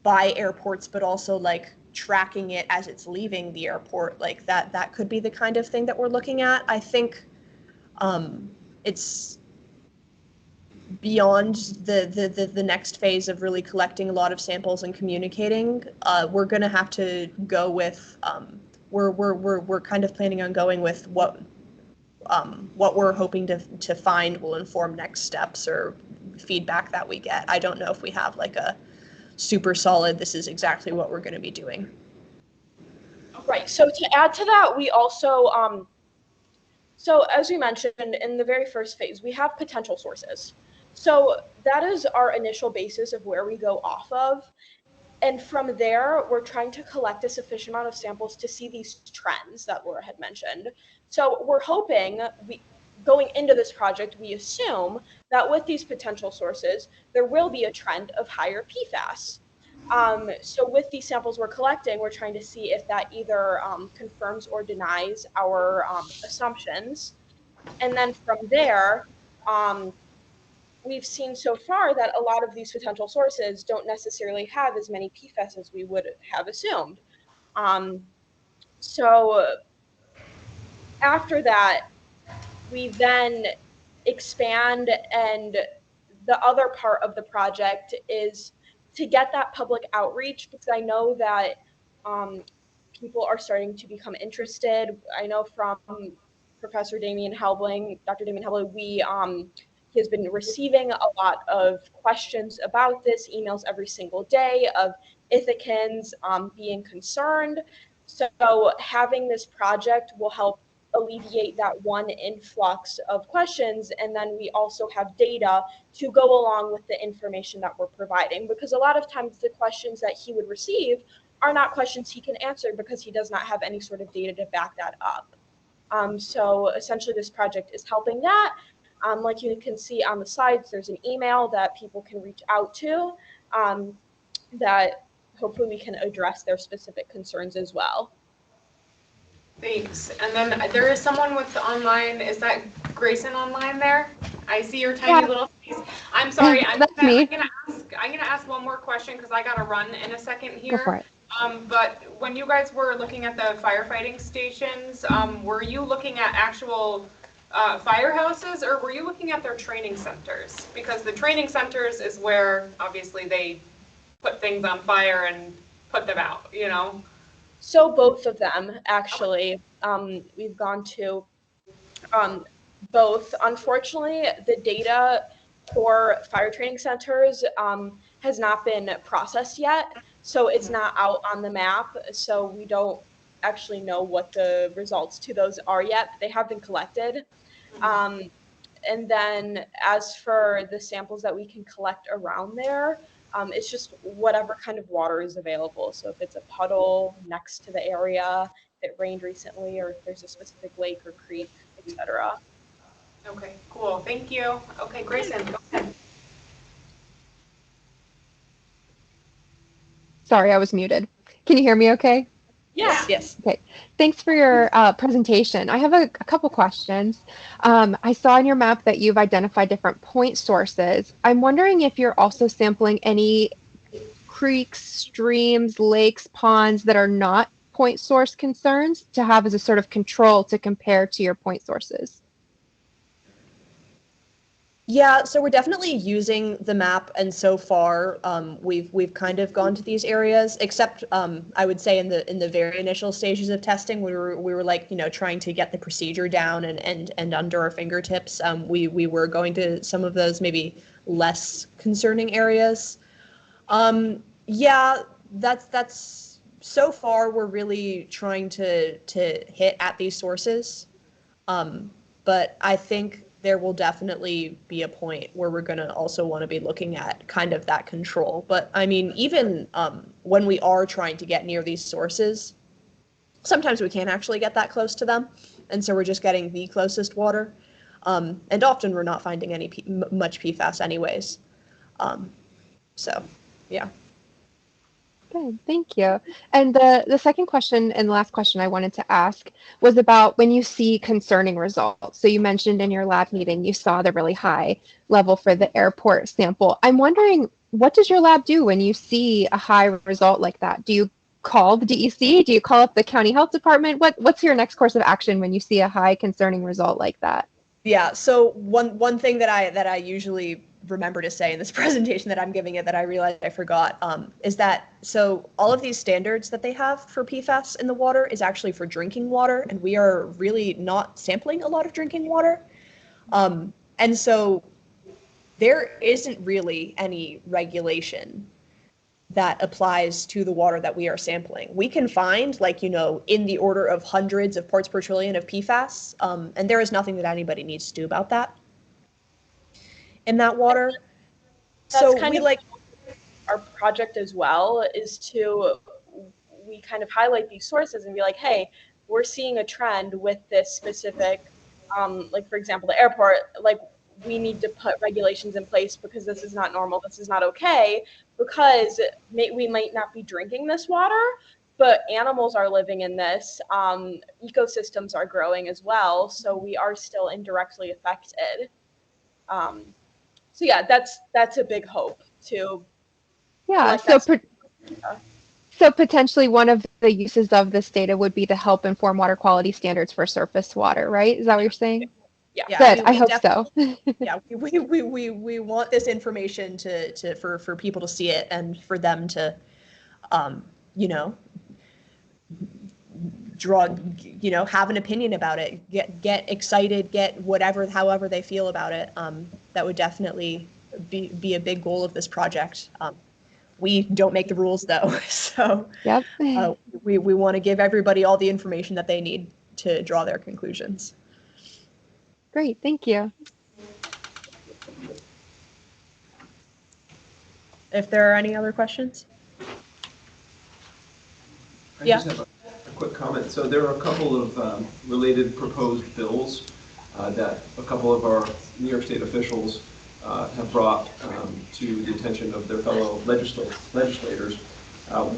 [SPEAKER 7] by airports, but also like tracking it as it's leaving the airport, like that could be the kind of thing that we're looking at. I think it's beyond the next phase of really collecting a lot of samples and communicating. We're going to have to go with we're kind of planning on going with what we're hoping to find will inform next steps or feedback that we get. I don't know if we have like a super solid, this is exactly what we're going to be doing.
[SPEAKER 8] Right. So to add to that, we also, so as we mentioned in the very first phase, we have potential sources. So that is our initial basis of where we go off of. And from there, we're trying to collect a sufficient amount of samples to see these trends that Laura had mentioned. So we're hoping, going into this project, we assume that with these potential sources, there will be a trend of higher PFAS. So with these samples we're collecting, we're trying to see if that either confirms or denies our assumptions. And then from there, we've seen so far that a lot of these potential sources don't necessarily have as many PFAS as we would have assumed. So after that, we then expand, and the other part of the project is to get that public outreach, because I know that people are starting to become interested. I know from Professor Damian Helbling, Dr. Damian Helbling, he has been receiving a lot of questions about this, emails every single day of Ithacans being concerned. So having this project will help alleviate that one influx of questions, and then we also have data to go along with the information that we're providing, because a lot of times the questions that he would receive are not questions he can answer because he does not have any sort of data to back that up. So essentially this project is helping that. Like you can see on the slides, there's an email that people can reach out to that hopefully we can address their specific concerns as well.
[SPEAKER 1] Thanks. And then there is someone with online, is that Grayson online there? I see your tiny little face. I'm sorry, I'm gonna I'm gonna ask one more question because I gotta run in a second here.
[SPEAKER 10] Go for it.
[SPEAKER 1] But when you guys were looking at the firefighting stations, were you looking at actual firehouses, or were you looking at their training centers? Because the training centers is where obviously they put things on fire and put them out, you know?
[SPEAKER 8] So both of them, actually. We've gone to both. Unfortunately, the data for fire training centers has not been processed yet. So it's not out on the map. So we don't actually know what the results to those are yet. They have been collected. And then as for the samples that we can collect around there, it's just whatever kind of water is available. So if it's a puddle next to the area, if it rained recently, or if there's a specific lake or creek, etc.
[SPEAKER 1] Okay, cool. Thank you. Okay, Grayson, go ahead.
[SPEAKER 10] Sorry, I was muted. Can you hear me okay?
[SPEAKER 8] Yes.
[SPEAKER 7] Yes.
[SPEAKER 10] Okay. Thanks for your presentation. I have a couple questions. I saw on your map that you've identified different point sources. I'm wondering if you're also sampling any creeks, streams, lakes, ponds that are not point source concerns to have as a sort of control to compare to your point sources.
[SPEAKER 7] Yeah, so we're definitely using the map, and so far we've kind of gone to these areas, except I would say in the very initial stages of testing, we were like, you know, trying to get the procedure down and under our fingertips. We were going to some of those maybe less concerning areas. Yeah, that's so far we're really trying to hit at these sources, but I think there will definitely be a point where we're going to also want to be looking at kind of that control. But I mean, even when we are trying to get near these sources, sometimes we can't actually get that close to them. And so we're just getting the closest water. And often we're not finding any much PFAS anyways. So, yeah.
[SPEAKER 10] Good, thank you. And the second question and last question I wanted to ask was about when you see concerning results. So you mentioned in your lab meeting, you saw the really high level for the airport sample. I'm wondering, what does your lab do when you see a high result like that? Do you call the DEC? Do you call up the county health department? What's your next course of action when you see a high concerning result like that?
[SPEAKER 7] Yeah, so one thing that I usually remember to say in this presentation that I'm giving it that I realized I forgot is that so all of these standards that they have for PFAS in the water is actually for drinking water, and we are really not sampling a lot of drinking water. And so there isn't really any regulation that applies to the water that we are sampling. We can find, like, you know, in the order of hundreds of parts per trillion of PFAS, and there is nothing that anybody needs to do about that in that water.
[SPEAKER 8] That's
[SPEAKER 7] So
[SPEAKER 8] kind
[SPEAKER 7] we
[SPEAKER 8] of
[SPEAKER 7] like
[SPEAKER 8] our project as well, is to, we kind of highlight these sources and be like, hey, we're seeing a trend with this specific, like for example, the airport, like we need to put regulations in place because this is not normal, this is not okay, because we might not be drinking this water, but animals are living in this, ecosystems are growing as well, so we are still indirectly affected. So yeah, that's a big hope to.
[SPEAKER 10] Yeah, so potentially one of the uses of this data would be to help inform water quality standards for surface water, right? Is that what you're saying?
[SPEAKER 8] Yeah.
[SPEAKER 10] Good, I hope so.
[SPEAKER 7] Yeah, we want this information for people to see it and for them to, you know, have an opinion about it, get excited, get whatever, however they feel about it. That would definitely be a big goal of this project. We don't make the rules though, so
[SPEAKER 10] yep.
[SPEAKER 7] We want to give everybody all the information that they need to draw their conclusions.
[SPEAKER 10] Great, thank you.
[SPEAKER 7] If there are any other questions?
[SPEAKER 4] I just have a quick comment. So there are a couple of related proposed bills that a couple of our New York State officials have brought to the attention of their fellow legislators.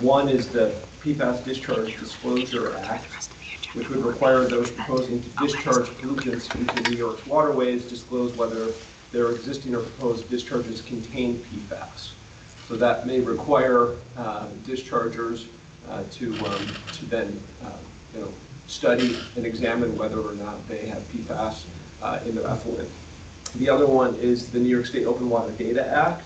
[SPEAKER 4] One is the PFAS Discharge Disclosure Act, which would require those proposing to discharge pollutants into New York's waterways disclose whether their existing or proposed discharges contain PFAS. So that may require dischargers to then study and examine whether or not they have PFAS in their effluent. The other one is the New York State Open Water Data Act,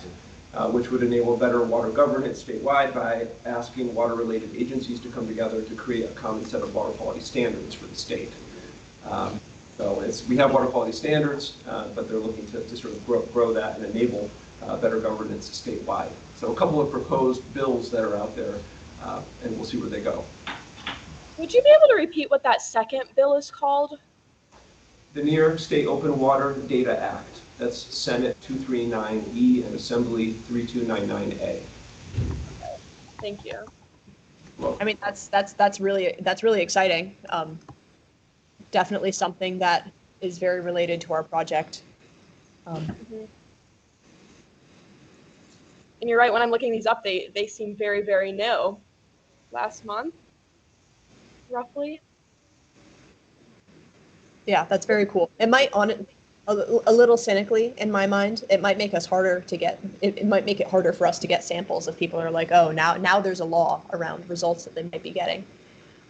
[SPEAKER 4] which would enable better water governance statewide by asking water-related agencies to come together to create a common set of water quality standards for the state. So we have water quality standards, but they're looking to sort of grow that and enable better governance statewide. So a couple of proposed bills that are out there, and we'll see where they go.
[SPEAKER 8] Would you be able to repeat what that second bill is called?
[SPEAKER 4] The New York State Open Water Data Act. That's Senate 239E and Assembly 3299A.
[SPEAKER 8] Thank you.
[SPEAKER 7] I mean, that's really exciting. Definitely something that is very related to our project.
[SPEAKER 8] And you're right, when I'm looking these up, they seem very, very new. Last month, roughly.
[SPEAKER 7] Yeah, that's very cool. It might, a little cynically in my mind, it might make us harder to get, it might make it harder for us to get samples if people are like, oh, now there's a law around results that they might be getting.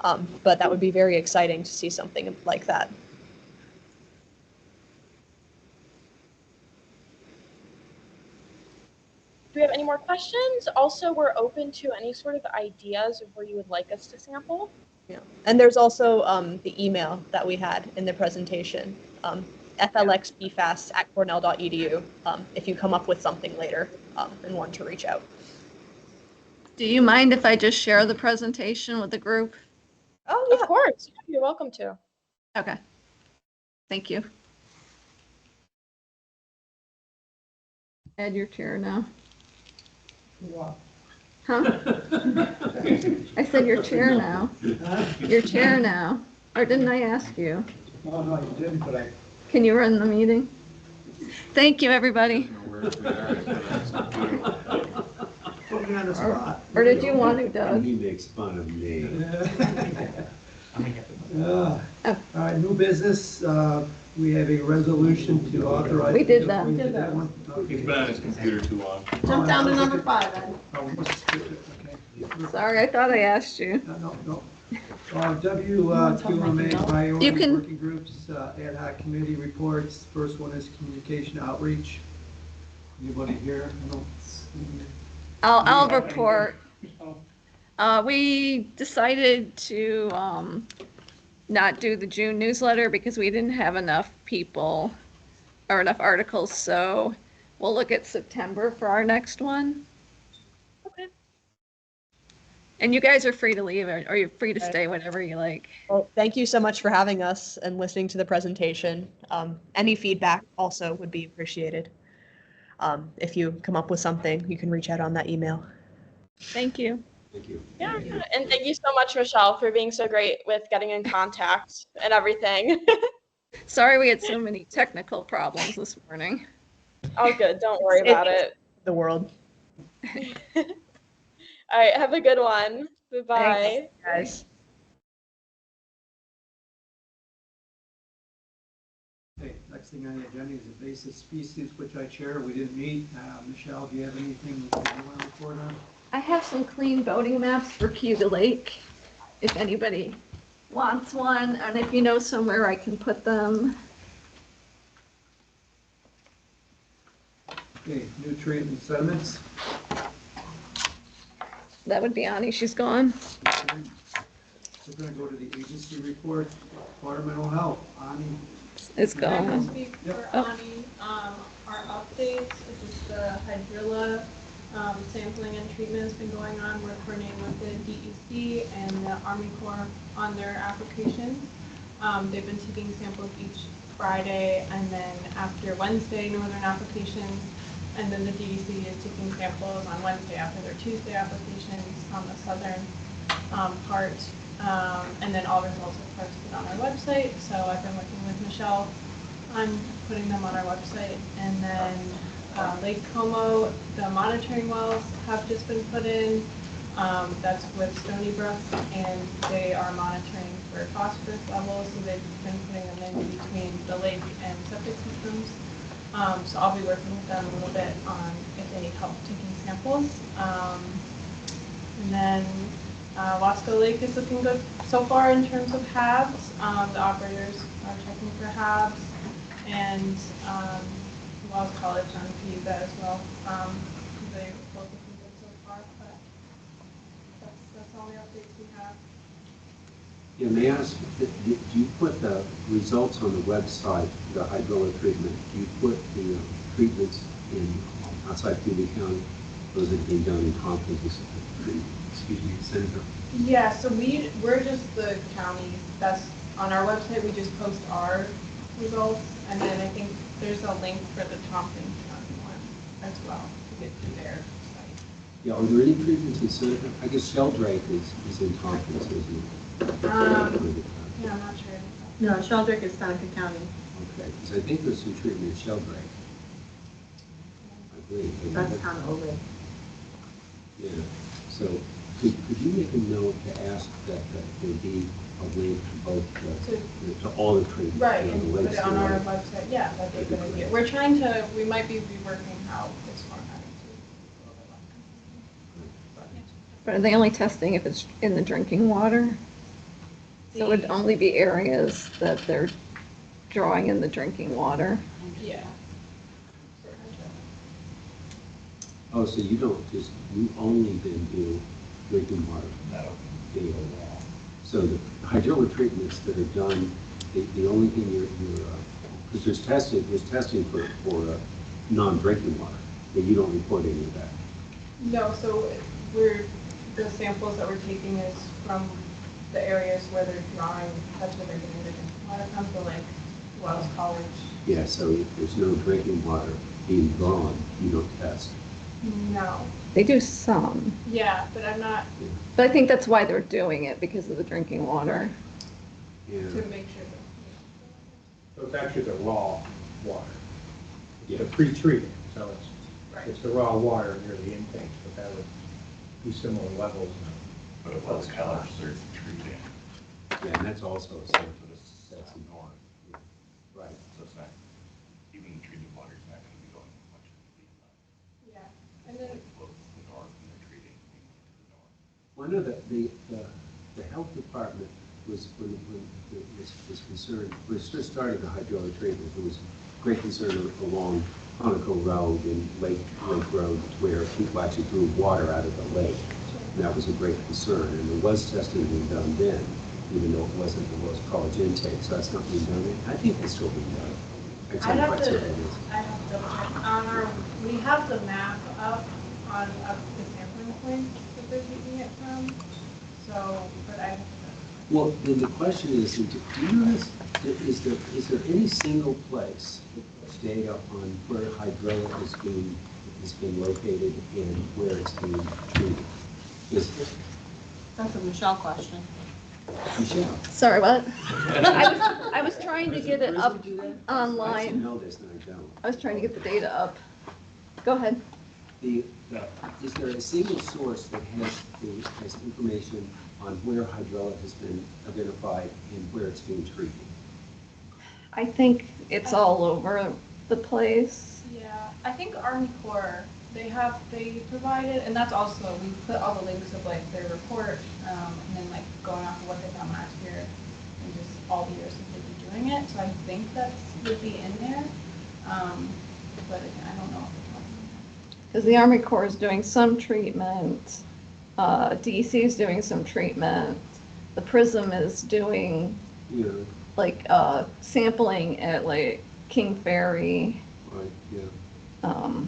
[SPEAKER 7] But that would be very exciting to see something like that.
[SPEAKER 8] Do we have any more questions? Also, we're open to any sort of ideas of where you would like us to sample.
[SPEAKER 7] Yeah. And there's also the email that we had in the presentation, flxbfas@cornell.edu, if you come up with something later and want to reach out.
[SPEAKER 3] Do you mind if I just share the presentation with the group?
[SPEAKER 8] Oh, yeah. Of course. You're welcome to.
[SPEAKER 3] Okay. Thank you. Add your chair now.
[SPEAKER 9] Wow.
[SPEAKER 3] Huh? I said your chair now. Your chair now. Or didn't I ask you?
[SPEAKER 9] No, you didn't, but I.
[SPEAKER 3] Can you run the meeting? Thank you, everybody.
[SPEAKER 9] Put me on the spot.
[SPEAKER 3] Or did you want to,
[SPEAKER 11] And
[SPEAKER 3] Doug?
[SPEAKER 11] he makes fun of me.
[SPEAKER 9] All right, new business, we have a resolution to authorize.
[SPEAKER 3] We did that.
[SPEAKER 9] We did that one?
[SPEAKER 11] He's been on his computer too long.
[SPEAKER 2] Jump down to number 5 then.
[SPEAKER 9] Oh, we must skip it, okay.
[SPEAKER 3] Sorry, I thought I asked you.
[SPEAKER 9] No. WQMA priority
[SPEAKER 3] You can-
[SPEAKER 9] working groups, ad hoc committee reports. First one is communication outreach. Anybody here? No.
[SPEAKER 3] I'll report. We decided to not do the June newsletter because we didn't have enough people or enough articles, so we'll look at September for our next one.
[SPEAKER 8] Okay.
[SPEAKER 3] And you guys are free to leave, or you're free to stay, whatever you like.
[SPEAKER 7] Well, thank you so much for having us and listening to the presentation. Any feedback also would be appreciated. If you come up with something, you can reach out on that email.
[SPEAKER 3] Thank you.
[SPEAKER 11] Thank you.
[SPEAKER 8] Yeah, and thank you so much, Michelle, for being so great with getting in contact and everything.
[SPEAKER 3] Sorry we had so many technical problems this morning.
[SPEAKER 8] Oh, good. Don't worry about it.
[SPEAKER 7] The world.
[SPEAKER 8] All right. Have a good one. Bye-bye.
[SPEAKER 7] Thanks, guys.
[SPEAKER 9] Okay, next thing on the agenda is invasive species, which I chair. We didn't meet. Michelle, do you have anything you want to report on?
[SPEAKER 3] I have some clean boating maps for Cayuga Lake, if anybody wants one, and if you know somewhere I can put them.
[SPEAKER 9] Okay, nutrient and sediments.
[SPEAKER 3] That would be Ani, she's gone.
[SPEAKER 9] We're going to go to the agency report, environmental health. Ani.
[SPEAKER 3] It's
[SPEAKER 2] I can
[SPEAKER 3] gone.
[SPEAKER 2] speak for
[SPEAKER 3] Oh.
[SPEAKER 2] Ani. Our updates, this is the hydrilla sampling and treatment has been going on. We're coordinating with the DEC and the Army Corps on their applications. They've been taking samples each Friday, and then after Wednesday, northern applications, and then the DEC is taking samples on Wednesday after their Tuesday applications on the southern part. And then all results are posted on our website. So I've been working with Michelle on putting them on our website. And then Lake Como, the monitoring wells have just been put in. That's with Stony Brook, and they are monitoring for phosphorus levels. So they've been putting them in between the lake and septic systems. So I'll be working with them a little bit on if they need help taking samples. And then Wasco Lake is looking good so far in terms of HABs. The operators are checking for HABs, and Wells College on Cayuga as well. They're both looking good so far, but that's all the updates we have.
[SPEAKER 11] Yeah, may I ask, do you put the results on the website, the hydraulic treatment, do you put the treatments in outside Cayuga County? Those are being done in Tompkins, excuse me, Senator?
[SPEAKER 2] Yeah, so we're just the county. That's on our website. We just post our results, and then I think there's a link for the Tompkins County one as well to get to their site.
[SPEAKER 11] Yeah, are there any treatments in Senator? I guess Sheldrake is in Tompkins, isn't it?
[SPEAKER 2] Yeah, I'm not sure. No, Sheldrake is Seneca County.
[SPEAKER 11] Okay, because I think there's some treatment in Sheldrake. I believe.
[SPEAKER 2] That's kind of over.
[SPEAKER 11] Yeah, so could you make a note to ask that there be a link to both, to all the treatment?
[SPEAKER 2] Right,
[SPEAKER 11] you know,
[SPEAKER 2] and
[SPEAKER 11] the
[SPEAKER 2] put
[SPEAKER 11] links
[SPEAKER 2] it on
[SPEAKER 11] to
[SPEAKER 2] our
[SPEAKER 11] it?
[SPEAKER 2] website. Yeah, that'd be a good idea. We're trying to, we might be reworking how it's formatted to a little bit less confusing.
[SPEAKER 3] But are they only testing if it's in the drinking water? So it would only be areas that they're drawing in the drinking water.
[SPEAKER 2] Yeah.
[SPEAKER 11] Oh, so you don't just, you only then do drinking water? No. So the hydraulic treatments that are done, the only thing because there's testing for non-drinking water, but you don't report any of that?
[SPEAKER 2] No, so the samples that we're taking is from the areas where they're drawing, that's where they're getting the drinking water from, so like Wells College.
[SPEAKER 11] Yeah, so if there's no drinking water being drawn, you don't test?
[SPEAKER 2] No.
[SPEAKER 3] They do some,
[SPEAKER 2] Yeah, but I'm not,
[SPEAKER 3] but I think that's why they're doing it, because of the drinking water.
[SPEAKER 11] Yeah.
[SPEAKER 2] to make sure that.
[SPEAKER 9] So it's actually the raw water.
[SPEAKER 11] Yeah.
[SPEAKER 9] The pre-treated, so
[SPEAKER 2] Right.
[SPEAKER 9] it's the raw water near the intakes, but that would be similar levels.
[SPEAKER 11] But it was colors, they're treated. Yeah, and that's also a sample that's in north. Yeah. Right. So it's not, even treated water is not going to be going much to the
[SPEAKER 2] Yeah, and then,
[SPEAKER 11] north, and they're treating the north. Well, I know that the health department was, when it was concerned, was just starting the hydraulic treatment, there was great concern along Conoco Road and Lake Road, where people actually drew water out of the lake. And that was a great concern, and there was testing being done then, even though it wasn't the Wells College intake, so that's not being done. I think it's still being done.
[SPEAKER 2] I have to double check on we have the map up on the sampling points that they're taking it from, so, but I have to.
[SPEAKER 11] Well, then the question is, do you know this, is there any single place that data on where hydraulic is being located and where it's being treated?
[SPEAKER 2] That's a Michelle question.
[SPEAKER 11] Michelle?
[SPEAKER 3] Sorry, what? I was trying to get it up
[SPEAKER 11] I
[SPEAKER 3] online.
[SPEAKER 11] should know this, and I don't.
[SPEAKER 3] I was trying to get the data up. Go ahead.
[SPEAKER 11] Is there a single source that has information on where hydraulic has been identified and where it's being treated?
[SPEAKER 3] I think it's all over the place.
[SPEAKER 2] Yeah, I think Army Corps, they provided, and that's also, we put all the links of like their report, and then like going off of what they found last year, and just all the years that they've been doing it, so I think that would be in there, but again, I don't know.
[SPEAKER 3] Because the Army Corps is doing some treatment, DC is doing some treatment, the PRISM is doing like sampling at like King Ferry.
[SPEAKER 11] Right, yeah.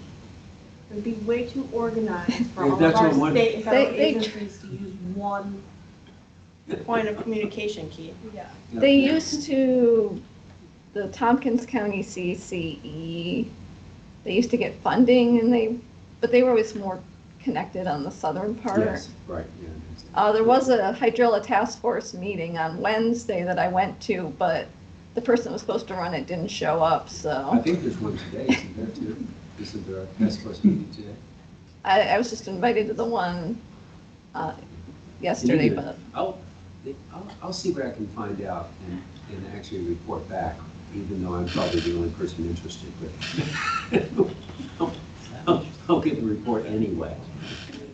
[SPEAKER 2] It would be way too organized for
[SPEAKER 11] Yeah,
[SPEAKER 2] all
[SPEAKER 11] that's
[SPEAKER 2] of
[SPEAKER 11] what
[SPEAKER 2] our
[SPEAKER 11] one-
[SPEAKER 2] state and federal
[SPEAKER 3] They-
[SPEAKER 2] agencies to use one point of communication key. Yeah.
[SPEAKER 3] They used to, the Tompkins County CCE, they used to get funding but they were always more connected on the southern part.
[SPEAKER 11] Yes, right, yeah.
[SPEAKER 3] There was a hydrilla task force meeting on Wednesday that I went to, but the person that was supposed to run it didn't show up,
[SPEAKER 11] I
[SPEAKER 3] so.
[SPEAKER 11] think there's one today, isn't there, too? Isn't there a task force meeting today?
[SPEAKER 3] I was just invited to the one yesterday, but
[SPEAKER 11] I'll see what I can find out and actually report back even though I'm probably the only person interested, but I'll get the report anyway.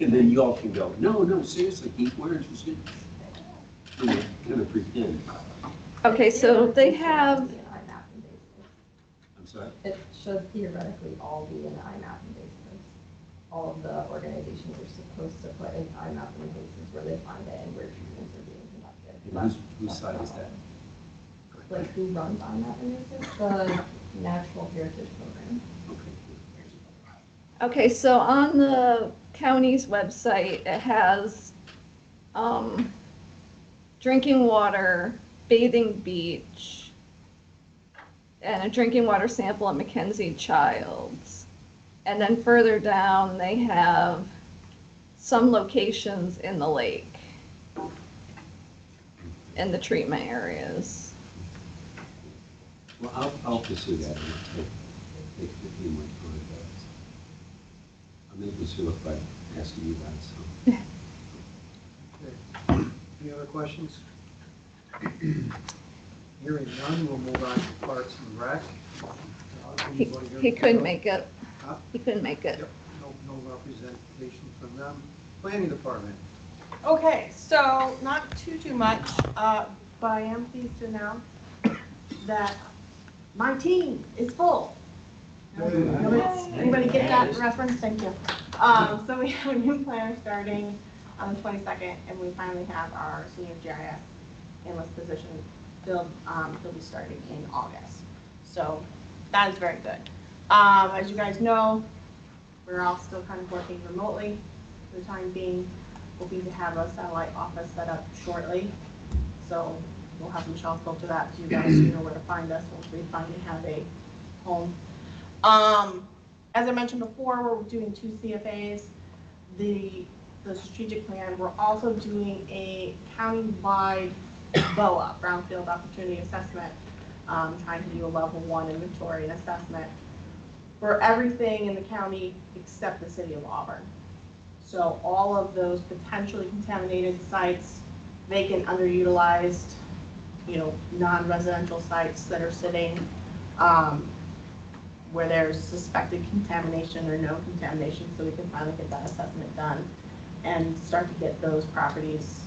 [SPEAKER 11] And then y'all can go, no, seriously, Keith, we're interested. You know, kind of pretend.
[SPEAKER 3] Okay, so they have,
[SPEAKER 11] I'm sorry?
[SPEAKER 12] It should theoretically all be in IMAP basis. All of the organizations are supposed to put in IMAP basis where they find it and where treatments are being conducted.
[SPEAKER 11] And whose side is that?
[SPEAKER 12] Like who runs IMAP basis? The Natural Heritage Program.
[SPEAKER 3] okay, so on the county's website, it has drinking water, bathing beach, and a drinking water sample at Mackenzie Childs. And then further down, they have some locations in the lake, in the treatment areas.
[SPEAKER 11] Well, I'll pursue that. And take 15 more time. I'll make this look like asking you guys. So.
[SPEAKER 5] Any other questions? Hearing none, we'll move on to Parks and Rec.
[SPEAKER 3] He couldn't make it.
[SPEAKER 5] Huh?
[SPEAKER 3] He couldn't make it.
[SPEAKER 5] Yep, no representation from them. Planning Department.
[SPEAKER 2] Okay, so not too much, but I am pleased to announce that my team is full. Anybody get that reference? Thank you. So we have a new planner starting on the 22nd, and we finally have our senior GIS analyst position filled. He'll be starting in August. So that is very good. As you guys know, we're all still kind of working remotely for the time being, hoping to have a satellite office set up shortly. So we'll have Michele filter that to you guys so you know where to find us once we finally have a home. As I mentioned before, we're doing 2 CFAs. The strategic plan, we're also doing a county-wide BOA, Brownfield Opportunity Assessment, trying to do a level 1 inventory and assessment for everything in the county except the city of Auburn. So all of those potentially contaminated sites, vacant, underutilized, non-residential sites that are sitting where there's suspected contamination or no contamination, so we can finally get that assessment done and start to get those properties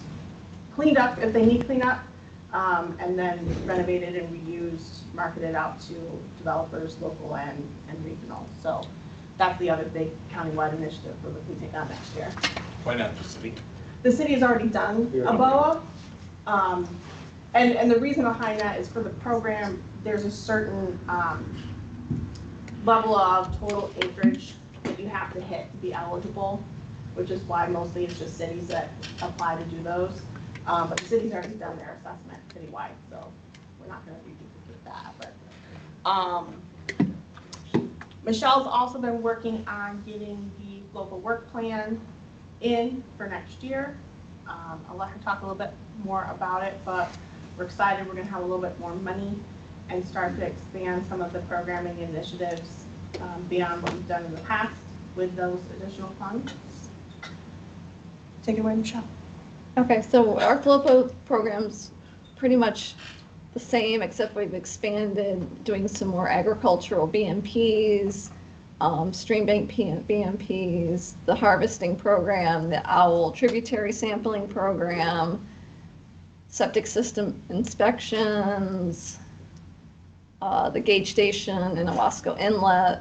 [SPEAKER 2] cleaned up if they need cleanup, and then renovated and reused, marketed out to developers, local and regional. So that's the other big countywide initiative we're looking to take on next year.
[SPEAKER 13] Why not the city?
[SPEAKER 2] The city has already done a BOA. And the reason behind that is for the program, there's a certain level of total acreage that you have to hit to be eligible, which is why mostly it's just cities that apply to do those. But the city's already done their assessment citywide, so we're not going to reduplicate that. But Michelle's also been working on getting the local work plan in for next year. I'll let her talk a little bit more about it, but we're excited we're going to have a little bit more money and start to expand some of the programming initiatives beyond what we've done in the past with those additional funds. Take it away, Michele.
[SPEAKER 3] Okay, so our FLOPO program's pretty much the same, except we've expanded, doing some more agricultural BMPs, stream bank BMPs, the harvesting program, the OWL tributary sampling program, septic system inspections, the gauge station in Owasco Inlet,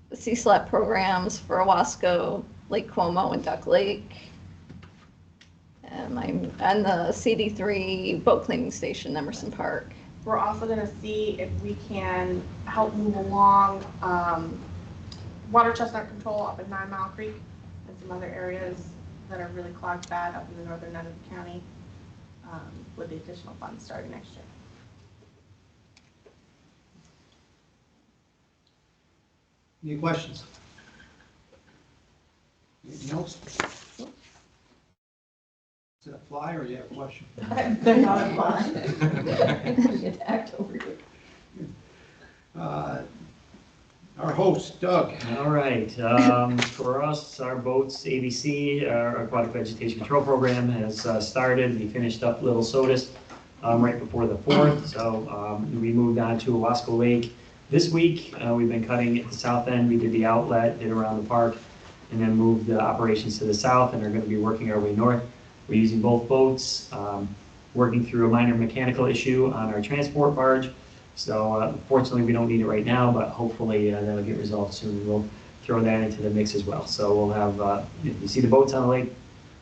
[SPEAKER 3] the CSLAP programs for Owasco, Lake Como, and Duck Lake, and the CD3 boat cleaning station, Emerson Park.
[SPEAKER 2] We're also going to see if we can help move along water chestnut control up at 9 Mile Creek and some other areas that are really clogged bad up in the northern end of the county with the additional funds starting next year.
[SPEAKER 5] Any questions? Anything else? Is that a fly or you have a question?
[SPEAKER 12] They're not a fly. Attacked over here.
[SPEAKER 5] Our host, Doug.
[SPEAKER 6] All right, for us, our boats, ABC, our Aquatic Vegetation Control Program has started. We finished up Little Sodas right before the 4th. So we moved on to Owasco Lake this week. We've been cutting at the south end. We did the outlet, did around the park, and then moved the operations to the south and are going to be working our way north. We're using both boats, working through a minor mechanical issue on our transport barge. So fortunately, we don't need it right now, but hopefully that'll get resolved soon. We'll throw that into the mix as well. So we'll have, you see the boats on the lake.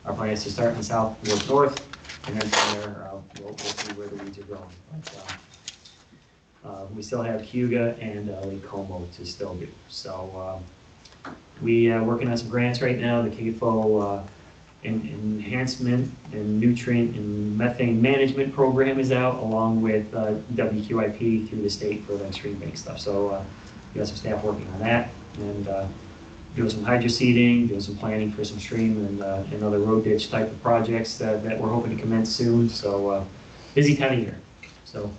[SPEAKER 6] Our plan is to start in the south, work north, and then from there, we'll see where the weeds are growing. But, we still have Cayuga and Lake Como to still do. So we are working on some grants right now. The CAFO enhancement and nutrient and methane management program is out, along with WQIP through the state for the stream bank stuff. So we got some staff working on that, and doing some hydro seeding, doing some planning for some stream and other road ditch type of projects that we're hoping to commence soon. So busy time of year. So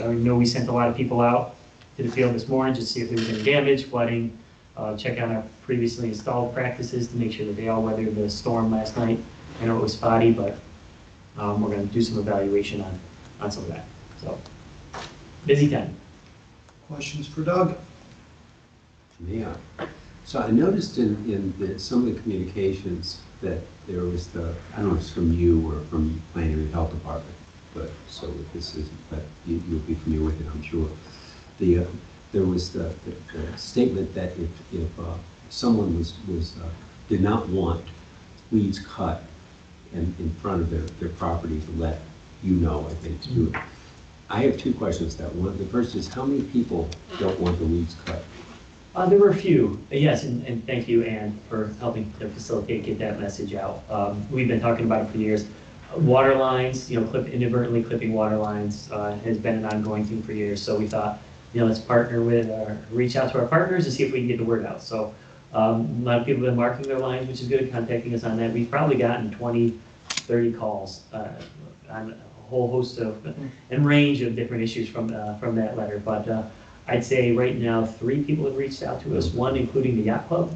[SPEAKER 6] I know we sent a lot of people out to the field this morning just to see if there was any damage, flooding, check out our previously installed practices to make sure that they all weathered the storm last night. I know it was spotty, but we're going to do some evaluation on some of that. So busy time.
[SPEAKER 5] Questions for Doug?
[SPEAKER 11] Yeah. So I noticed in some of the communications that there was I don't know if it's from you or from Planning and Health Department, but so if this is, but you'll be familiar with it, I'm sure. There was the statement that if someone did not want weeds cut in front of their property, to let you know, I think, to do it. I have two questions. The first is, how many people don't want the weeds cut?
[SPEAKER 6] There were a few, yes, and thank you, Ann, for helping to facilitate, get that message out. We've been talking about it for years. Water lines, inadvertently clipping water lines has been an ongoing thing for years. So we thought, let's partner with, reach out to our partners and see if we can get the word out. So a lot of people have been marking their lines, which is good, contacting us on that. We've probably gotten 20, 30 calls on a whole host of, and range of different issues from that letter. But I'd say right now 3 people have reached out to us, one including the yacht club,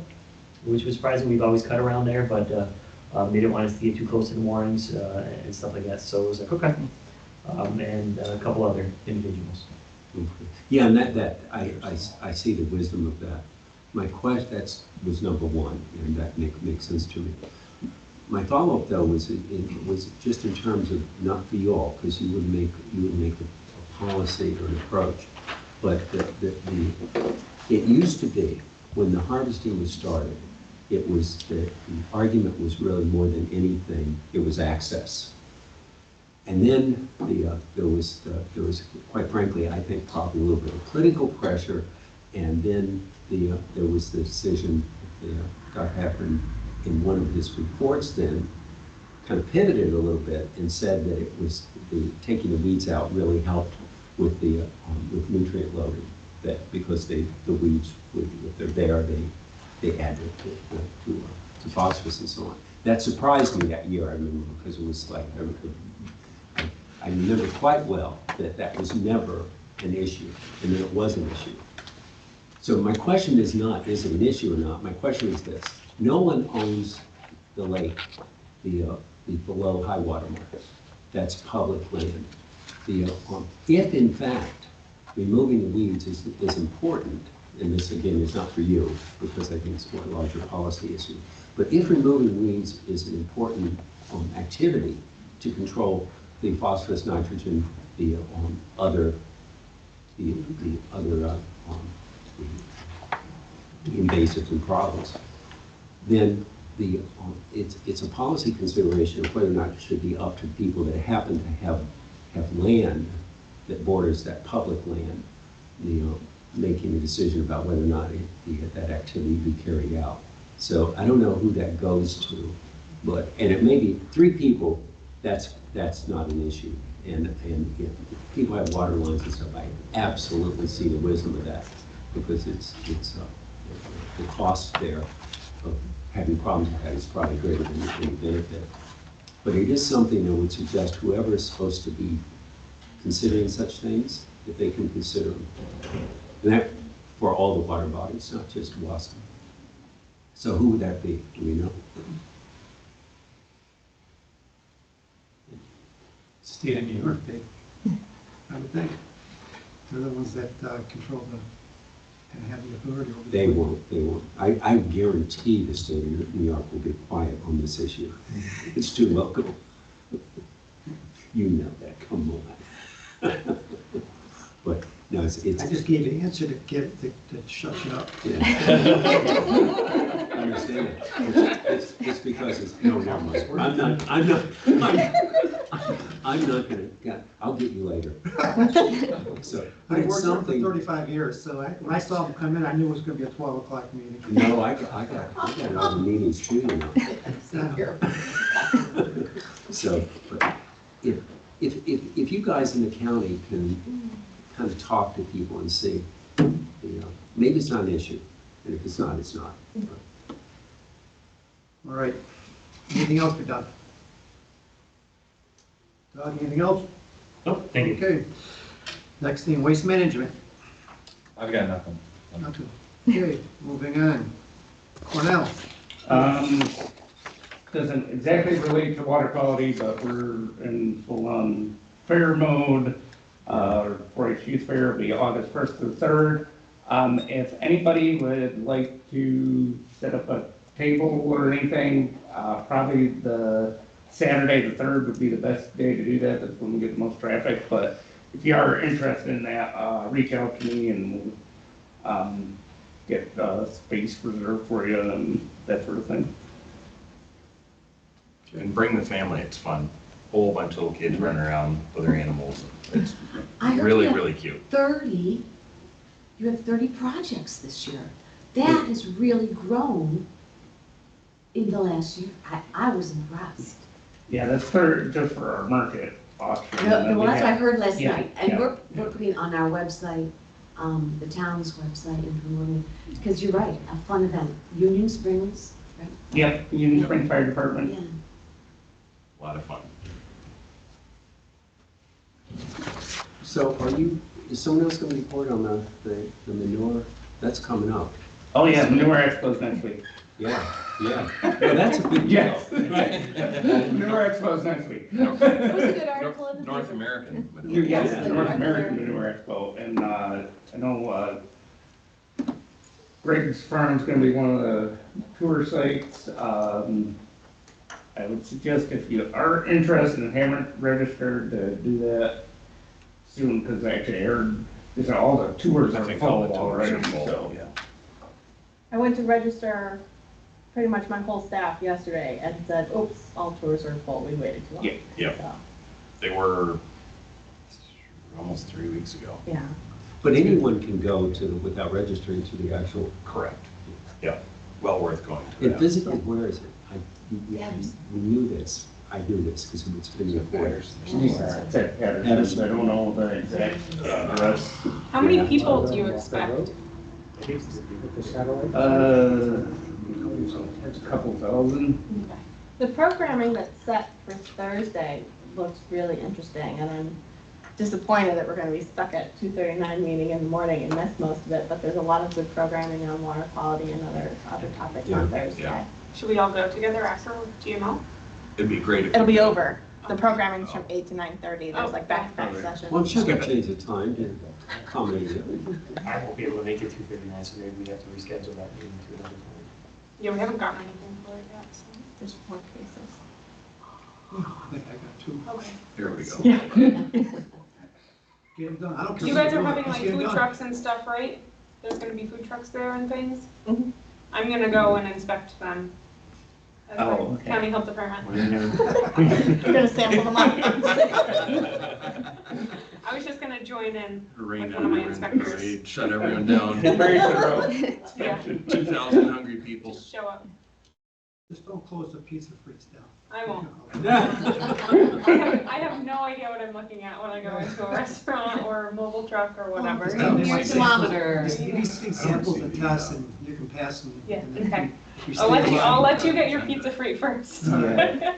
[SPEAKER 6] which was surprising. We've always cut around there, but they didn't want us to get too close to the moorings and stuff like that. So it was like, okay. And a couple other individuals.
[SPEAKER 11] Yeah, and that I see the wisdom of that. My question, that was number one, and that makes sense to me. My follow-up though was just in terms of, not for you all, because you would make a policy or an approach, but it used to be, when the harvesting was started, it was the argument was really more than anything, it was access. And then there was quite frankly, I think probably a little bit of political pressure, and then there was the decision, Dr. Heffern in one of his reports then kind of pivoted a little bit and said that it was taking the weeds out really helped with with nutrient loading, that because the weeds would, if they're there, they add to phosphorus and so on. That surprised me that year, I remember, because it was like, I remember quite well that was never an issue, and then it was an issue. So my question is not, is it an issue or not? My question is this: no one owns the lake, the below high water mark. That's public land. If in fact removing the weeds is important, and this again is not for you because I think it's more a larger policy issue, but if removing weeds is an important activity to control the phosphorus, nitrogen, the other invasives and problems, then it's a policy consideration of whether or not it should be up to people that happen to have land that borders that public land, making a decision about whether or not that activity be carried out. So I don't know who that goes to, and it may be 3 people. That's not an issue. And if people have water lines and stuff, I absolutely see the wisdom of that, because it's the cost there of having problems with that is probably greater than any benefit. But it is something that would suggest whoever is supposed to be considering such things, that they can consider them. And that for all the water bodies, not just WASP. So who would that be? Do we know?
[SPEAKER 13] State of New York,
[SPEAKER 5] I would think. They're the ones that control the, and have the authority over the.
[SPEAKER 11] They won't. I guarantee the state of New York will be quiet on this issue. It's too local. You know that, come on. But, no, it's.
[SPEAKER 5] I just gave you the answer to get it to shut you up.
[SPEAKER 11] Yeah. I understand it. It's because it's, no, never mind. I'm not gonna, I'll get you later. So, but
[SPEAKER 5] I
[SPEAKER 11] it's
[SPEAKER 5] worked there for
[SPEAKER 11] something.
[SPEAKER 5] 35 years, so when I saw them come in, I knew it was gonna be a 12 o'clock meeting.
[SPEAKER 11] No, I got other meetings too, you know. So, but if you guys in the county can kind of talk to people and see, you know, maybe it's not an issue, and if it's not, it's not.
[SPEAKER 5] All right. Anything else for Doug? Doug, anything else?
[SPEAKER 6] Nope, thank you.
[SPEAKER 5] Okay. Next thing, waste management.
[SPEAKER 13] I've got nothing.
[SPEAKER 5] Nothing. Okay, moving on. Cornell.
[SPEAKER 9] Doesn't exactly relate to water quality, but we're in full-on fair mode. 4-H Youth Fair will be August 1st through 3rd. If anybody would like to set up a table or anything, probably the Saturday the 3rd would be the best day to do that. That's when we get the most traffic. But if you are interested in that, reach out to me and we'll get space reserved for you and that sort of thing.
[SPEAKER 13] And bring the family, it's fun. Whole bunch of little kids running around with their animals. It's
[SPEAKER 14] I heard
[SPEAKER 13] really,
[SPEAKER 14] you have
[SPEAKER 13] really cute.
[SPEAKER 14] 30, you have 30 projects this year. That has really grown in the last year. I was impressed.
[SPEAKER 9] Yeah, that's just for our market auction.
[SPEAKER 14] Well, that's what I heard last
[SPEAKER 9] Yeah,
[SPEAKER 14] night. And
[SPEAKER 9] yeah.
[SPEAKER 14] we're putting on our website, the town's website, and promoting, because you're right, a fun event. Union Springs, right?
[SPEAKER 9] Yep, Union Springs Fire Department.
[SPEAKER 14] Yeah.
[SPEAKER 13] A lot of fun.
[SPEAKER 11] So is someone else going to report on the manure? That's coming up.
[SPEAKER 9] Oh yeah, Manure Expo's next week.
[SPEAKER 11] Yeah. Well, that's a big deal.
[SPEAKER 9] Yes, right. Manure Expo's next week.
[SPEAKER 8] It was a good article in the
[SPEAKER 13] North
[SPEAKER 8] paper.
[SPEAKER 13] American.
[SPEAKER 9] Yes, the North American Manure Expo, and I know Greg's Farm's gonna be one of the tour sites. I would suggest if you are interested and haven't registered to do that soon, because actually I heard all the tours
[SPEAKER 13] I
[SPEAKER 9] are
[SPEAKER 13] think all the
[SPEAKER 9] full
[SPEAKER 13] tours
[SPEAKER 9] already,
[SPEAKER 13] are full,
[SPEAKER 9] so.
[SPEAKER 13] yeah.
[SPEAKER 2] I went to register pretty much my whole staff yesterday and said, oops, all tours are full, we waited too long.
[SPEAKER 9] Yeah.
[SPEAKER 13] Yep.
[SPEAKER 2] So,
[SPEAKER 13] They were almost 3 weeks ago.
[SPEAKER 2] yeah.
[SPEAKER 11] But anyone can go without registering to the actual.
[SPEAKER 13] Correct. Yeah, well worth going to.
[SPEAKER 11] And
[SPEAKER 13] that.
[SPEAKER 11] physically, where is it? We knew this. I knew this because it's been reported.
[SPEAKER 9] Anywhere, it's at Patterson's, I don't know the exact address.
[SPEAKER 1] How many people do you expect?
[SPEAKER 9] It's a couple thousand.
[SPEAKER 2] The programming that's set for Thursday looks really interesting, and I'm disappointed that we're gonna be stuck at 2:39 meeting in the morning and miss most of it, but there's a lot of good programming on water quality and other topics on Thursday.
[SPEAKER 13] Yeah.
[SPEAKER 1] Should we all go together after GMO?
[SPEAKER 13] It'd be great if.
[SPEAKER 2] It'll
[SPEAKER 13] we
[SPEAKER 2] be
[SPEAKER 13] could.
[SPEAKER 2] over. The programming's from 8 to 9:30. There's
[SPEAKER 1] Oh,
[SPEAKER 2] like back-to-back
[SPEAKER 9] okay.
[SPEAKER 2] sessions.
[SPEAKER 11] Well, I'm sure they'll change the time to accommodate it.
[SPEAKER 6] I won't be able to make it 2:59, so maybe we have to reschedule that meeting to another time.
[SPEAKER 1] Yeah, we haven't gotten anything for it yet, so.
[SPEAKER 2] There's 4 cases.
[SPEAKER 5] I think I got 2.
[SPEAKER 1] Okay.
[SPEAKER 13] There we go.
[SPEAKER 5] Get them done. I don't care.
[SPEAKER 1] You guys are
[SPEAKER 5] what
[SPEAKER 1] having
[SPEAKER 5] do,
[SPEAKER 1] like
[SPEAKER 5] just get 'em
[SPEAKER 1] food
[SPEAKER 5] done.
[SPEAKER 1] trucks and stuff, right? There's gonna be food trucks there and things?
[SPEAKER 2] Mhm.
[SPEAKER 1] I'm gonna go and inspect them. As
[SPEAKER 9] Oh,
[SPEAKER 1] the
[SPEAKER 9] okay.
[SPEAKER 1] county health department.
[SPEAKER 2] You're gonna sample them up.
[SPEAKER 1] I was just gonna join in.
[SPEAKER 13] Rain
[SPEAKER 1] Like one of my
[SPEAKER 13] down,
[SPEAKER 1] inspectors.
[SPEAKER 13] parade, shut everyone down.
[SPEAKER 9] Very thorough.
[SPEAKER 1] Yeah,
[SPEAKER 13] 2,000 hungry people.
[SPEAKER 1] just show up.
[SPEAKER 5] Just don't close the pizza freeze down.
[SPEAKER 1] I won't. I have no idea what I'm looking at when I go into a restaurant or a mobile truck or whatever.
[SPEAKER 5] Just
[SPEAKER 14] Your
[SPEAKER 5] give me
[SPEAKER 14] thermometer.
[SPEAKER 5] Just give me samples and tests and you can pass them.
[SPEAKER 1] Yeah,
[SPEAKER 5] and then
[SPEAKER 1] okay.
[SPEAKER 5] if you
[SPEAKER 1] I'll let
[SPEAKER 5] stay
[SPEAKER 1] you,
[SPEAKER 5] alive,
[SPEAKER 1] I'll let you get your pizza free first.
[SPEAKER 9] Yeah.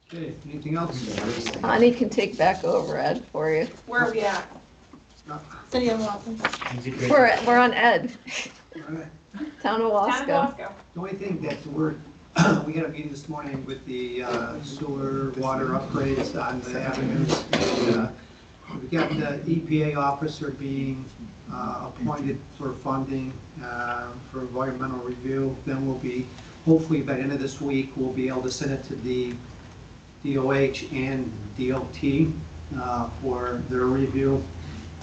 [SPEAKER 5] Okay, anything else?
[SPEAKER 3] Connie can take back over Ed for you.
[SPEAKER 1] Where are we at?
[SPEAKER 2] City of Walton.
[SPEAKER 3] We're on Ed,
[SPEAKER 5] All right.
[SPEAKER 3] Town of
[SPEAKER 1] Town of
[SPEAKER 3] Wasco.
[SPEAKER 1] Wasco.
[SPEAKER 5] The only thing that we're we had a meeting this morning with the sewer, water upgrades on the avenues. And, we got the EPA officer being appointed for funding for environmental review. Then we'll be, hopefully by the end of this week, we'll be able to send it to the DOH and DOT for their review.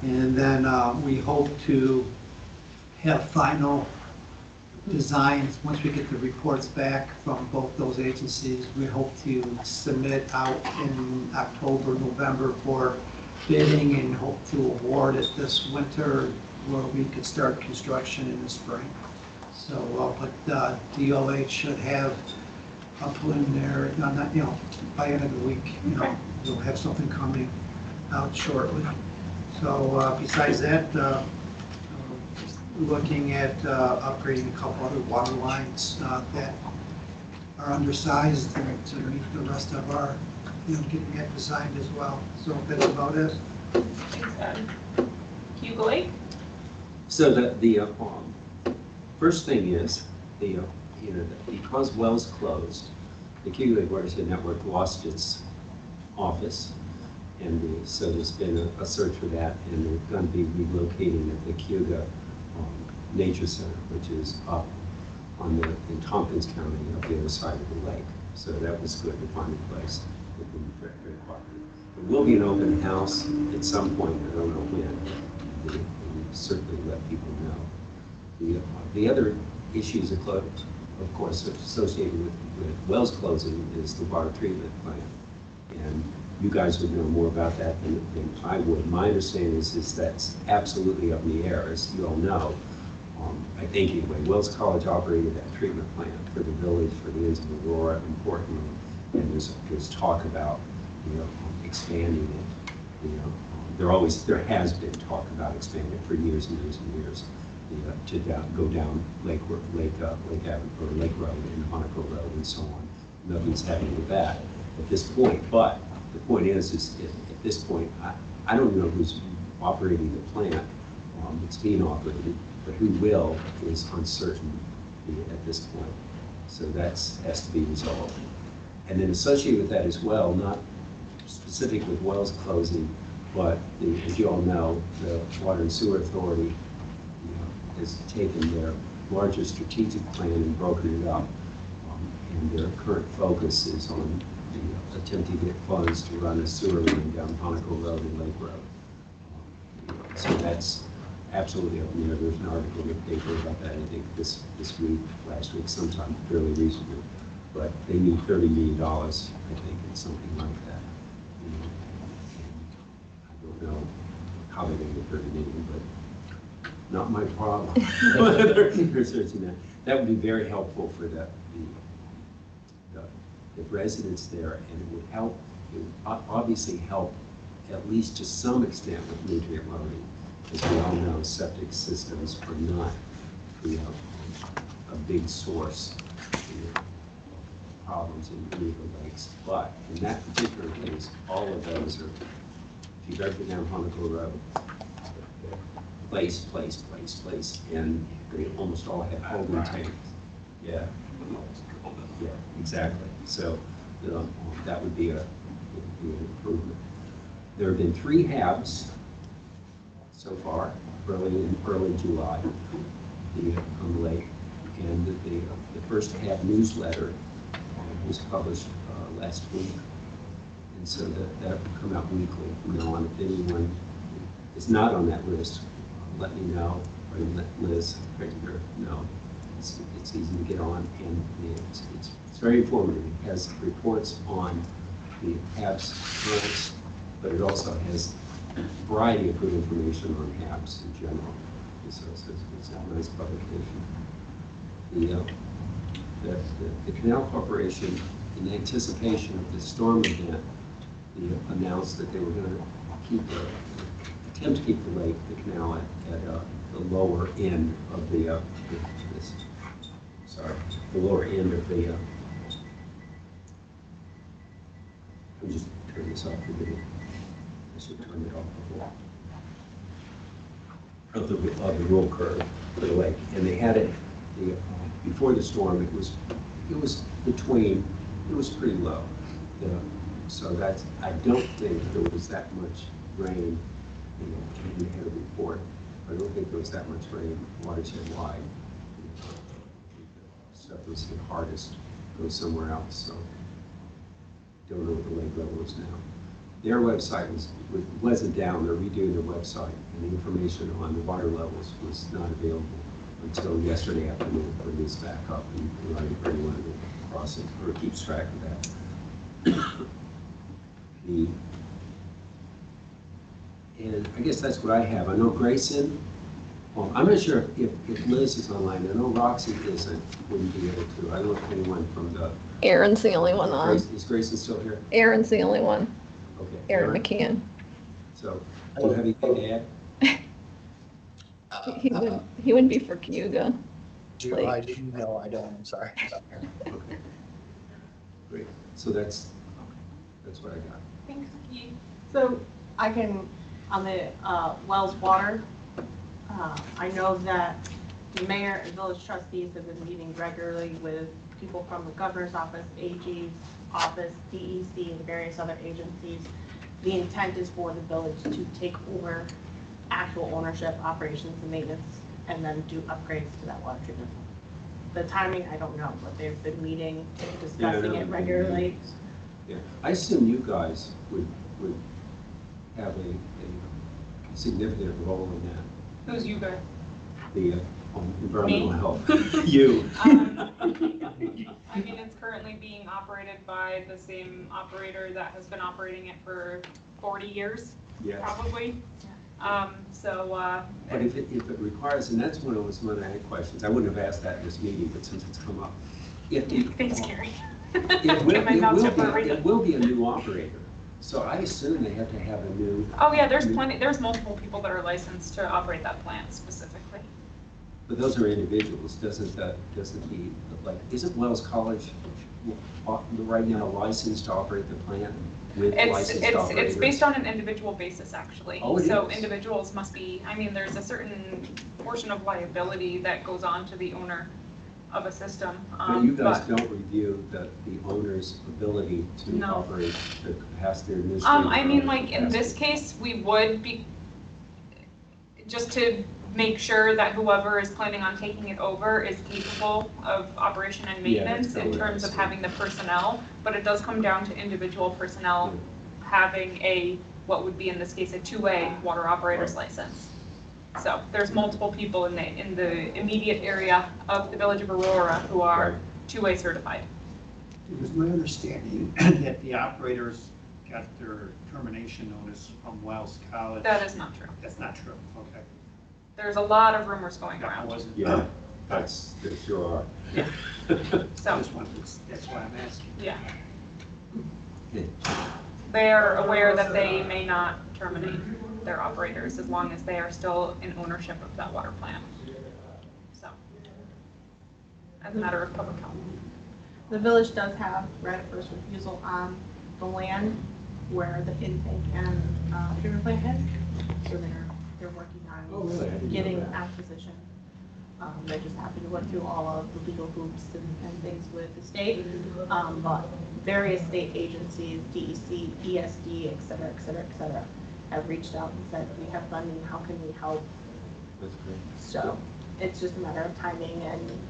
[SPEAKER 5] And then we hope to have final designs, once we get the reports back from both those agencies, we hope to submit out in October, November for bidding and hope to award it this winter where we could start construction in the spring. So, but DOH should have a preliminary, not, you know, by the end of the week, you know, we'll have something coming out shortly. So besides that, looking at upgrading a couple other water lines that are undersized to meet the rest of our, you know, getting that designed as well. So that's about it.
[SPEAKER 1] Thanks, Ed. Cayuga Lake?
[SPEAKER 11] So the first thing is, because wells closed, the Cayuga Lake Watershed Network lost its office. And so there's been a search for that, and they're going to be relocating at the Cayuga Nature Center, which is up in Tompkins County, up the other side of the lake. So that was good to find a place. They've been very, very cooperative. There will be an open house at some point, I don't know when. We'll certainly let people know. The other issues, of course, associated with wells closing is the water treatment plant. And you guys would know more about that than I would. My understanding is that's absolutely up in the air, as you all know. I think anyway, Wells College operated that treatment plant for the village, for the ends of Aurora, importantly, and there's talk about, expanding it. There has been talk about expanding it for years and years and years, to go down Lake Road and Honaco Road and so on. Nothing's happening with that at this point, but the point is at this point, I don't know who's operating the plant. It's being operated, but who will is uncertain at this point. So that has to be resolved. And then associated with that as well, not specific with wells closing, but as you all know, the Water and Sewer Authority has taken their larger strategic plan and broken it up. And their current focus is on attempting to get funds to run a sewer line down Honaco Road and Lake Road. So that's absolutely up in the air. There's an article in the paper about that, I think this week, last week, sometime fairly recently. But they need $30 million, I think, and something like that. I don't know how they're going to get $30 million, but not my problem. They're researching that. That would be very helpful for the residents there, and it would help. It would obviously help, at least to some extent, with nutrient loading. As we all know, septic systems are not, a big source of problems in any of the lakes. But in that particular case, all of those are, if you've ever been down Honaco Road, place, and they almost all have holding tanks. Yeah. Yeah, exactly. So that would be an improvement. There have been 3 HABs so far, early July, on the lake, and the first HAB newsletter was published last week, and so that will come out weekly from now on. If anyone is not on that list, let me know, or let Liz know. It's easy to get on, and it's very informative. It has reports on the HABs grants, but it also has a variety of good information on HABs in general. So it's a nice publication. The Canal Corporation, in anticipation of the storm event, announced that they were going to attempt to keep the canal at the lower end of the lower end of the. I'm just turning this off for me. I should turn it off before. Of the roll curve for the lake, and they had it before the storm. It was it was between, it was pretty low. So that's, I don't think there was that much rain, you know, we had a report. I don't think there was that much rain watershed wide. Stuff was hit hardest, goes somewhere else, so don't know what the lake level is now. Their website wasn't down, they're redoing their website, and the information on the water levels was not available until yesterday afternoon when it's back up and running for anyone to cross it or keeps track of that. And I guess that's what I have. I know Grayson, well, I'm not sure if Liz is online. I know Roxy wouldn't be able to. I don't know if anyone from the...
[SPEAKER 3] Aaron's the only one on.
[SPEAKER 11] Is Grayson still here?
[SPEAKER 3] Aaron's the only one.
[SPEAKER 11] Okay.
[SPEAKER 3] Aaron McCann.
[SPEAKER 11] So, do you have anything to add?
[SPEAKER 3] He wouldn't be for Cayuga.
[SPEAKER 15] No, I don't, I'm sorry.
[SPEAKER 11] Okay. Great. So that's what I got.
[SPEAKER 2] Thanks, Keith. So I can, on the Wells Water, I know that the mayor and village trustees have been meeting regularly with people from the governor's office, AG's office, DEC, and various other agencies. The intent is for the village to take over actual ownership, operations, and maintenance, and then do upgrades to that water treatment plant. The timing, I don't know, but they've been meeting, discussing it regularly.
[SPEAKER 11] Yeah, I assume you guys would have a significant role in that.
[SPEAKER 1] Who's you guys?
[SPEAKER 11] The environmental
[SPEAKER 1] Me?
[SPEAKER 11] health. You.
[SPEAKER 1] I mean, it's currently being operated by the same operator that has been operating it for 40 years,
[SPEAKER 11] Yes.
[SPEAKER 1] probably.
[SPEAKER 11] But if it requires, and that's one of those money questions, I wouldn't have asked that in this meeting, but since it's come up.
[SPEAKER 1] Thanks, Gary.
[SPEAKER 11] It will be a new operator, so I assume they have to have a new.
[SPEAKER 1] Oh yeah, there's multiple people that are licensed to operate that plant specifically.
[SPEAKER 11] But those are individuals, isn't Wells College right now licensed to operate the plant with licensed operators?
[SPEAKER 1] It's based on an individual basis, actually.
[SPEAKER 11] Oh, it
[SPEAKER 1] so
[SPEAKER 11] is?
[SPEAKER 1] individuals must be, I mean, there's a certain portion of liability that goes on to the owner of a system.
[SPEAKER 11] But you guys don't review the owner's ability to operate the capacity administrative.
[SPEAKER 1] I mean, like in this case, we would be, just to make sure that whoever is planning on taking it over is capable of operation and maintenance in terms of having the personnel, but it does come down to individual personnel having what would be in this case, a 2A water operator's license. So there's multiple people in the immediate area of the village of Aurora who are 2A certified.
[SPEAKER 5] It was my understanding that the operators got their termination notice from Wells College.
[SPEAKER 1] That is not true.
[SPEAKER 5] That's not true, okay.
[SPEAKER 1] There's a lot of rumors going around.
[SPEAKER 11] Yeah, there sure are.
[SPEAKER 1] Yeah. So
[SPEAKER 5] that's why I'm asking.
[SPEAKER 1] Yeah. They are aware that they may not terminate their operators as long as they are still in ownership of that water plant. So, as a matter of public health.
[SPEAKER 2] The village does have right of first refusal on the land where the intake and treatment plant is. So they're working on getting acquisition. They just happen to go through all of the legal hoops and things with the state. But various state agencies, DEC, ESD, et cetera, have reached out and said, we have funding, how can we help?
[SPEAKER 11] That's great.
[SPEAKER 2] So it's just a matter of timing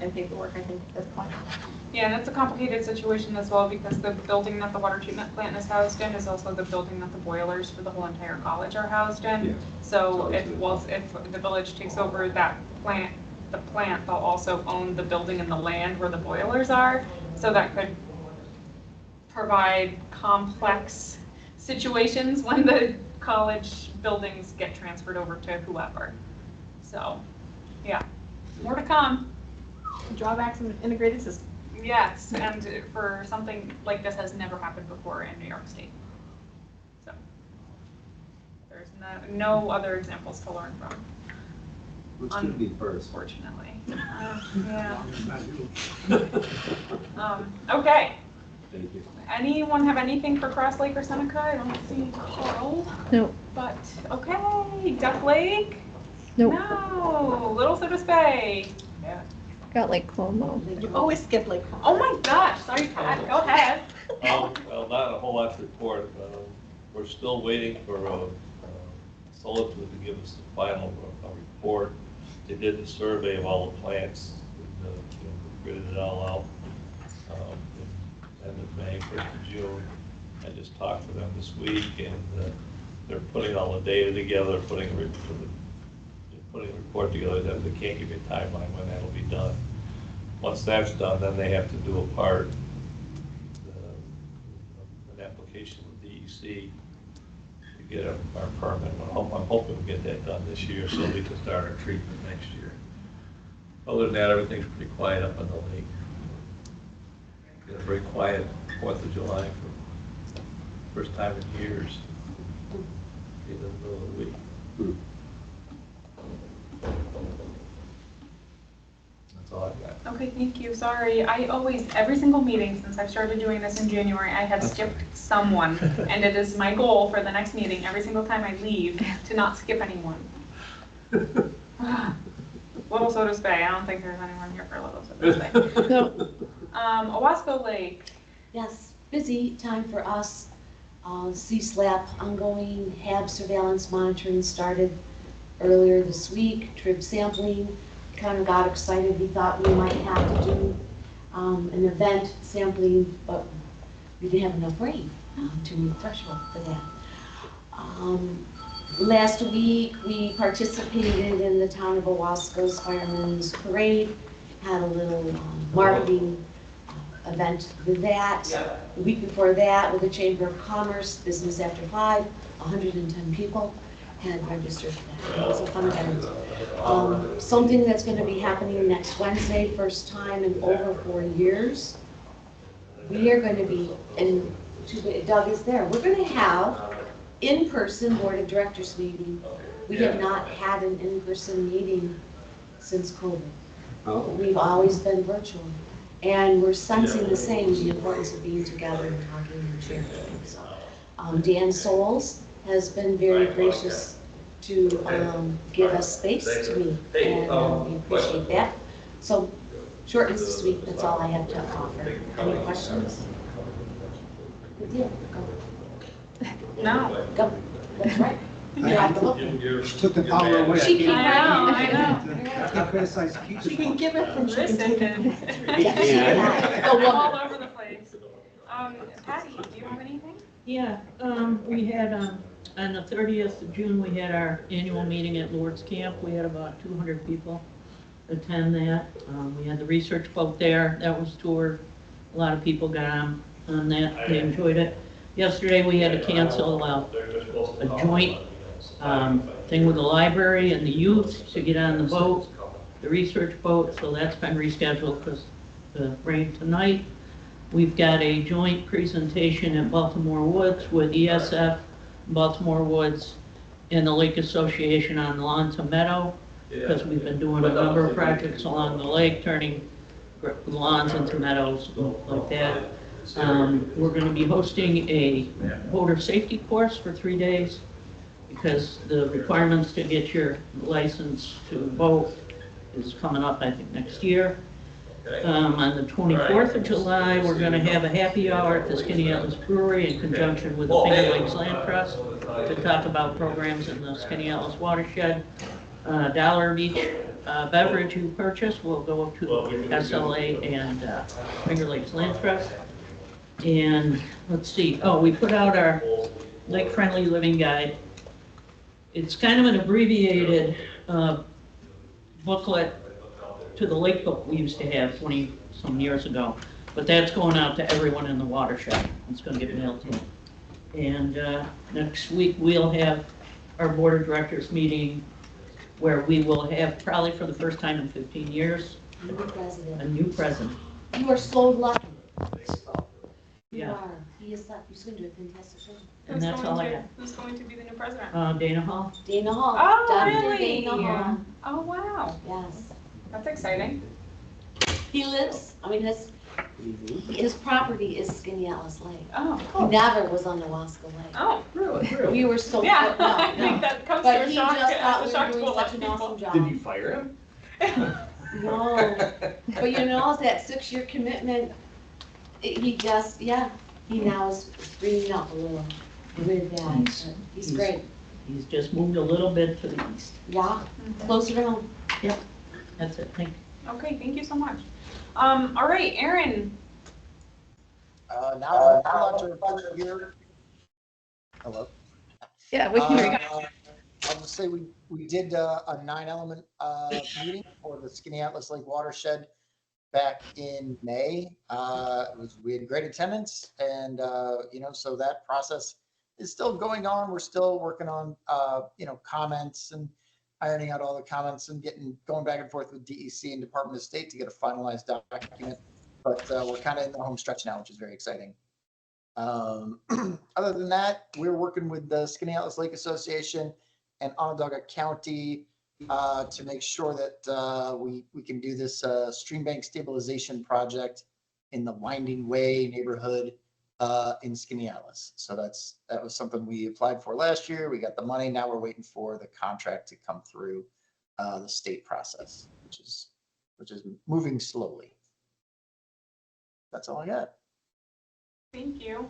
[SPEAKER 2] and paperwork, I think, at this point.
[SPEAKER 1] Yeah, and it's a complicated situation as well because the building that the water treatment plant is housed in is also the building that the boilers for the whole entire college are housed in.
[SPEAKER 11] Yeah.
[SPEAKER 1] So if the village takes over the plant, they'll also own the building and the land where the boilers are. So that could provide complex situations when the college buildings get transferred over to whoever. So, yeah, more to come.
[SPEAKER 2] Drawbacks in an integrated system.
[SPEAKER 1] Yes, and for something like this has never happened before in New York State. So, there's no other examples to learn from.
[SPEAKER 11] What's going to be first?
[SPEAKER 1] Fortunately. Yeah. Okay.
[SPEAKER 11] Thank you.
[SPEAKER 1] Anyone have anything for Cross Lake or Seneca? I don't see Carl.
[SPEAKER 3] No.
[SPEAKER 1] But, okay, Duck Lake?
[SPEAKER 3] Nope.
[SPEAKER 1] No. Little Citrus Bay?
[SPEAKER 5] Yeah.
[SPEAKER 3] Got Lake Como.
[SPEAKER 2] You always skip Lake Como.
[SPEAKER 1] Oh my gosh, sorry Pat, go ahead.
[SPEAKER 16] Well, not a whole lot to report. We're still waiting for Solitude to give us the final report. They did the survey of all the plants, gridded it all out. End of May, 1st of June. I just talked to them this week, and they're putting all the data together, putting a report together. That they can't give you a timeline when that'll be done. Once that's done, then they have to do a part, an application with DEC to get our permit. I'm hoping to get that done this year so we can start our treatment next year. Other than that, everything's pretty quiet up on the lake. Been a very quiet 4th of July for first time in years. In the middle of the week. That's all I've got.
[SPEAKER 1] Okay, thank you, sorry. I always, every single meeting since I've started doing this in January, I have skipped someone. And it is my goal for the next meeting, every single time I leave, to not skip anyone. Little Sodas Bay, I don't think there's anyone here for Little Sodas Bay.
[SPEAKER 3] No.
[SPEAKER 1] Owasco Lake.
[SPEAKER 14] Yes, busy time for us. C-SLAP ongoing, HAB surveillance monitoring started earlier this week, trib sampling. Kind of got excited, we thought we might have to do an event sampling, but we didn't have enough rain to meet threshold for that. Last week, we participated in the town of Owasco's Fireman's Parade, had a little marketing event with that. The week before that, with the Chamber of Commerce, Business After 5, 110 people had registered for that. It was a fun event. Something that's going to be happening next Wednesday, first time in over 4 years. We are going to be, and Doug is there, we're going to have in-person board of directors meeting. We have not had an in-person meeting since COVID. We've always been virtual. And we're sensing the same, the importance of being together and talking and sharing things. Dan Souls has been very gracious to give us space to meet, and we appreciate that. So, short and sweet, that's all I have to offer. Any questions? Good deal. Go.
[SPEAKER 1] No.
[SPEAKER 14] Go. That's right.
[SPEAKER 5] She took the power away.
[SPEAKER 14] She can,
[SPEAKER 1] I
[SPEAKER 5] I can't criticize Keisha.
[SPEAKER 2] She can give it and she can take it.
[SPEAKER 1] Listen, all over the place. Patty, do you have anything?
[SPEAKER 17] Yeah, we had, on the 30th of June, we had our annual meeting at Lord's Camp. We had about 200 people attend that. We had the research boat there. That was toured. A lot of people got on that. They enjoyed it. Yesterday, we had to cancel a joint thing with the library and the youth to get on the boat, the research boat, so that's been rescheduled because the rain tonight. We've got a joint presentation at Baltimore Woods with ESF, Baltimore Woods, and the Lake Association on lawn to meadow, because we've been doing a number of projects along the lake, turning lawns into meadows like that. We're going to be hosting a boater safety course for 3 days, because the requirements to get your license to boat is coming up, I think, next year. On the 24th of July, we're going to have a happy hour at the Skaneateles Brewery in conjunction with the Finger Lakes Land Trust to talk about programs in the Skaneateles watershed. $1 of each beverage you purchase will go to SLA and Finger Lakes Land Trust. And let's see, we put out our Lake Friendly Living Guide. It's kind of an abbreviated booklet to the lake book we used to have 20-some years ago. But that's going out to everyone in the watershed. It's going to get mailed to them. And next week we'll have our board of directors meeting where we will have, probably for the first time in 15 years,
[SPEAKER 14] New president.
[SPEAKER 17] a new president.
[SPEAKER 14] You are so lucky. You
[SPEAKER 17] Yeah.
[SPEAKER 14] are. He is lucky. He's going to do a fantastic job.
[SPEAKER 17] And that's all I have.
[SPEAKER 1] Who's going to be the new president?
[SPEAKER 17] Dana Hall.
[SPEAKER 14] Dana Hall.
[SPEAKER 1] Oh,
[SPEAKER 14] Dr.
[SPEAKER 1] really?
[SPEAKER 14] Dana Hall.
[SPEAKER 1] Oh, wow.
[SPEAKER 14] Yes.
[SPEAKER 1] That's exciting.
[SPEAKER 14] He lives, his property is Skaneateles Lake.
[SPEAKER 1] Oh,
[SPEAKER 14] He
[SPEAKER 1] cool.
[SPEAKER 14] never was on the Wasco Lake.
[SPEAKER 1] Oh,
[SPEAKER 4] Really?
[SPEAKER 14] We were so,
[SPEAKER 1] yeah.
[SPEAKER 14] no,
[SPEAKER 1] I think
[SPEAKER 14] no.
[SPEAKER 1] that comes
[SPEAKER 14] But
[SPEAKER 1] to a
[SPEAKER 14] he
[SPEAKER 1] shock,
[SPEAKER 14] just thought
[SPEAKER 1] as a
[SPEAKER 14] we
[SPEAKER 1] shock
[SPEAKER 14] were
[SPEAKER 1] to a
[SPEAKER 14] doing
[SPEAKER 1] lot
[SPEAKER 14] such
[SPEAKER 1] of
[SPEAKER 14] an
[SPEAKER 1] people.
[SPEAKER 14] awesome job.
[SPEAKER 4] Did you fire him?
[SPEAKER 14] No, but you know, that 6-year commitment, he just, he now is bringing up a little with that. But he's great.
[SPEAKER 17] He's just moved a little bit to the east.
[SPEAKER 14] Yeah, closer to home.
[SPEAKER 17] Yep, that's it, thank you.
[SPEAKER 1] Okay, thank you so much. All right, Aaron.
[SPEAKER 15] Now I'm to report here. Hello.
[SPEAKER 3] Yeah, we can hear you.
[SPEAKER 15] I'll just say we did a 9-element meeting for the Skinny Atlas Lake watershed back in May. We had great attendance, and so that process is still going on. We're still working on comments and ironing out all the comments and going back and forth with DEC and Department of State to get a finalized document. But we're kind of in the home stretch now, which is very exciting. Other than that, we're working with the Skinny Atlas Lake Association and Onondaga County to make sure that we can do this stream bank stabilization project in the Winding Way neighborhood in Skinny Atlas. So that was something we applied for last year. We got the money. Now we're waiting for the contract to come through the state process, which is moving slowly. That's all I got.
[SPEAKER 1] Thank you.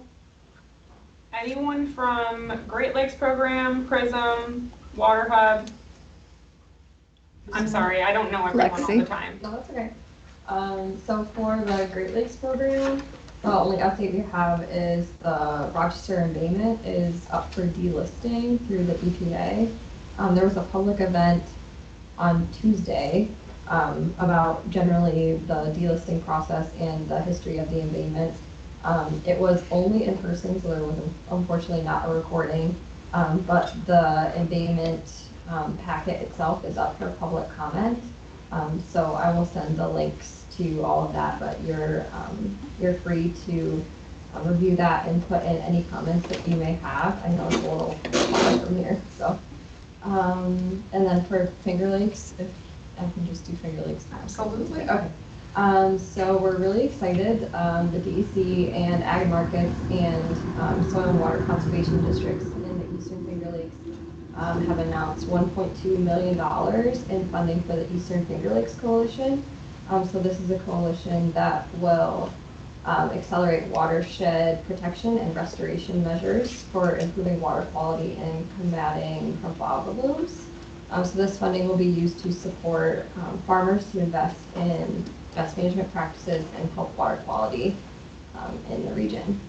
[SPEAKER 1] Anyone from Great Lakes Program, PRISM, Water Hub? I'm sorry, I don't know everyone all the time.
[SPEAKER 12] No, that's okay. So for the Great Lakes program, the only update we have is the Rochester embayment is up for delisting through the EPA. There was a public event on Tuesday about generally the delisting process and the history of the embayment. It was only in person, so there was unfortunately not a recording, but the embayment packet itself is up for public comment. So I will send the links to all of that, but you're free to review that and put in any comments that you may have. I know it's a little far from here, so. And then for Finger Lakes, if I can just do Finger Lakes.
[SPEAKER 1] Absolutely.
[SPEAKER 12] Okay. So we're really excited. The DEC and Ag Markets and Soil and Water Conservation Districts in the Eastern Finger Lakes have announced $1.2 million in funding for the Eastern Finger Lakes Coalition. So this is a coalition that will accelerate watershed protection and restoration measures for improving water quality and combating profile blooms. So this funding will be used to support farmers to invest in best management practices and help water quality in the region.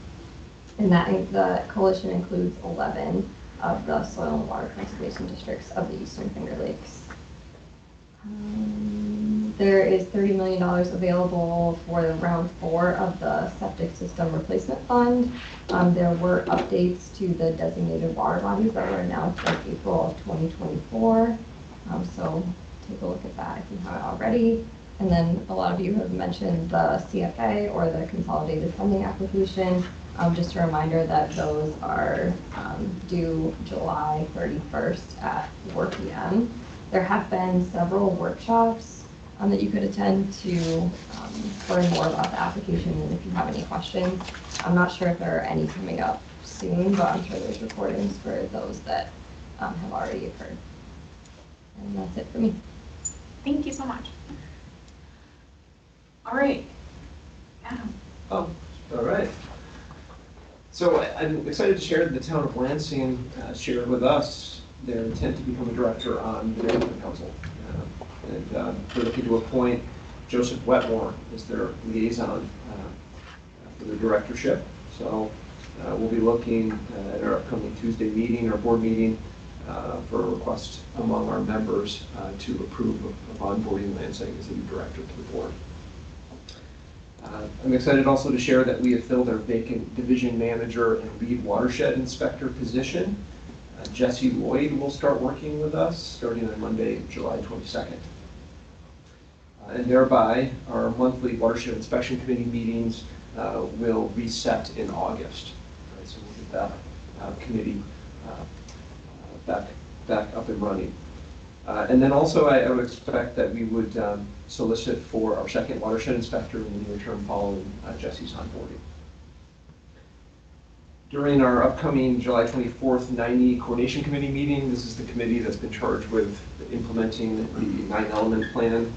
[SPEAKER 12] And the coalition includes 11 of the soil and water conservation districts of the Eastern Finger Lakes. There is $30 million available for the round 4 of the septic system replacement fund. There were updates to the designated water bodies that were announced in April of 2024. So take a look at that if you haven't already. And then a lot of you have mentioned the CFA or the consolidated funding application. Just a reminder that those are due July 31st at 4 p.m. There have been several workshops that you could attend to learn more about the application and if you have any questions. I'm not sure if there are any coming up soon, but I'm sure there's recordings for those that have already occurred. And that's it for me.
[SPEAKER 1] Thank you so much. All right. Adam.
[SPEAKER 4] Oh, all right. So I'm excited to share that the town of Lansing shared with us their intent to become a director on the Neighborhood Council. We're looking to appoint Joseph Wetmore as their liaison for the directorship. So we'll be looking at our upcoming Tuesday meeting, our board meeting, for a request among our members to approve of onboarding Lansing as a new director to the board. I'm excited also to share that we have filled our vacant division manager and lead watershed inspector position. Jesse Lloyd will start working with us starting on Monday, July 22nd. And thereby, our monthly watershed inspection committee meetings will reset in August. Right, so we'll get that committee back up and running. And then also I would expect that we would solicit for our second watershed inspector in the near term following Jesse's onboarding. During our upcoming July 24th 90 Coordination Committee meeting, this is the committee that's been charged with implementing the 9-element plan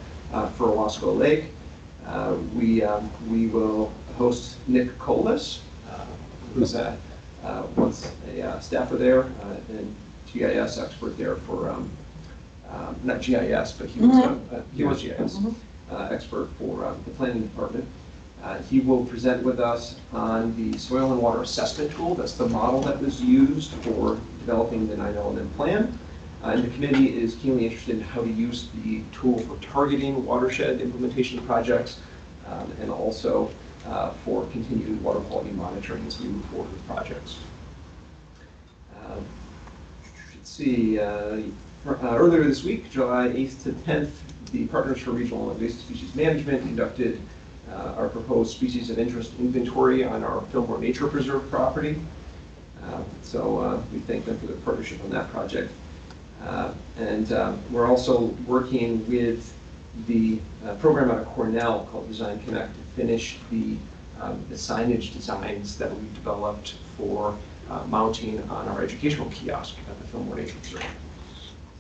[SPEAKER 4] for Owasco Lake. We will host Nick Colas, who's once a staffer there and GIS expert there for, not GIS, but he was GIS expert for the planning department. He will present with us on the soil and water assessment tool. That's the model that was used for developing the 9-element plan. And the committee is keenly interested in how to use the tool for targeting watershed implementation projects and also for continued water quality monitoring as we move forward with projects. Let's see, earlier this week, July 8th to 10th, the Partners for Regional Invasive Species Management conducted our proposed species of interest inventory on our Fillmore Nature Preserve property. So we thank them for their partnership on that project. And we're also working with the program out of Cornell called Design Connect to finish the signage designs that we've developed for mounting on our educational kiosk at the Fillmore Nature Preserve.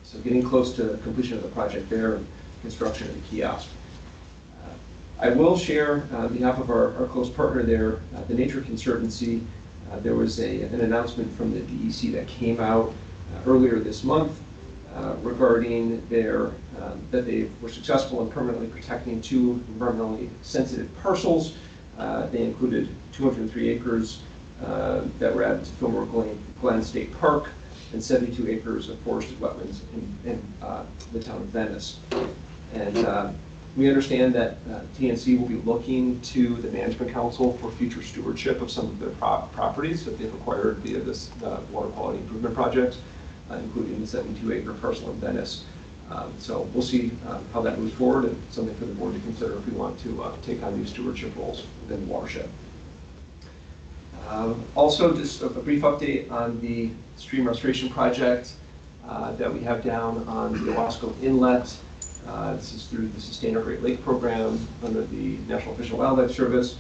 [SPEAKER 4] So getting close to completion of the project there and construction of the kiosk. I will share on behalf of our close partner there, the Nature Conservancy. There was an announcement from the DEC that came out earlier this month regarding that they were successful in permanently protecting 2 environmentally sensitive parcels. They included 203 acres that were at Fillmore Glen State Park and 72 acres of forested wetlands in the town of Venice. And we understand that TNC will be looking to the Management Council for future stewardship of some of their properties that they've acquired via this water quality improvement project, including the 72-acre parcel in Venice. So we'll see how that moves forward, and something for the board to consider if we want to take on these stewardship roles within the watershed. Also, just a brief update on the stream restoration project that we have down on the Owasco Inlet. This is through the Sustain Our Great Lake program under the National Fish and Wildlife Service.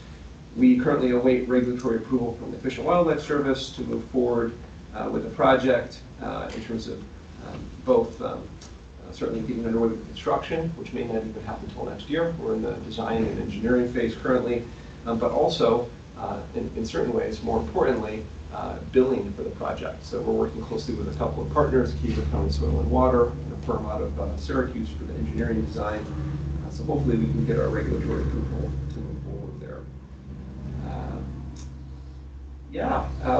[SPEAKER 4] We currently await regulatory approval from the Fish and Wildlife Service to move forward with the project in terms of both certainly getting underway with the construction, which may not even happen until next year. We're in the design and engineering phase currently, but also in certain ways, more importantly, billing for the project. So we're working closely with a couple of partners, Cayuga County Soil and Water, and a firm out of Syracuse for the engineering design. So hopefully we can get our regulatory approval to move forward there.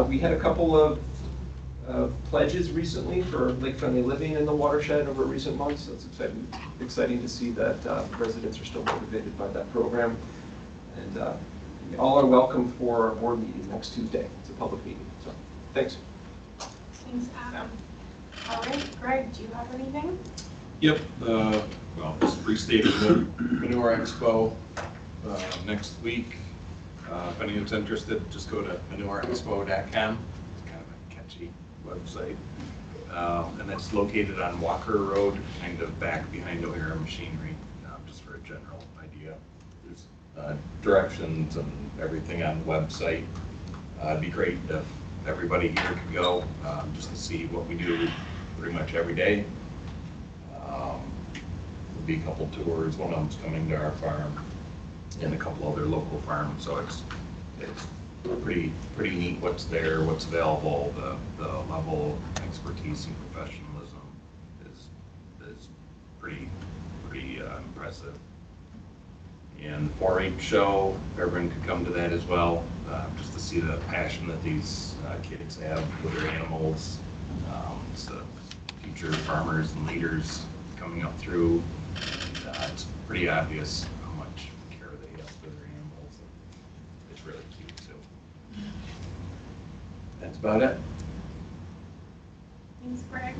[SPEAKER 4] We had a couple of pledges recently for lake-friendly living in the watershed over recent months. So it's exciting to see that residents are still motivated by that program. And all are welcome for our board meeting next Tuesday. It's a public meeting, so thanks.
[SPEAKER 1] Thanks, Adam. All right, Greg, do you have anything?
[SPEAKER 13] Yep, well, just restated the Manure Expo next week. If anyone's interested, just go to manureexpo.com. It's kind of a catchy website. And it's located on Walker Road, kind of back behind O'Hara Machinery, just for a general idea. There's directions and everything on the website. It'd be great if everybody here could go, just to see what we do pretty much every day. There'll be a couple tours. One of them's coming to our farm and a couple other local farms. So it's pretty neat what's there, what's available. The level of expertise and professionalism is pretty impressive. And the 4-H show, everyone could come to that as well, just to see the passion that these kids have for their animals. It's the future farmers and leaders coming up through. It's pretty obvious how much care they have for their animals. It's really cute, so that's about it.
[SPEAKER 1] Thanks, Greg.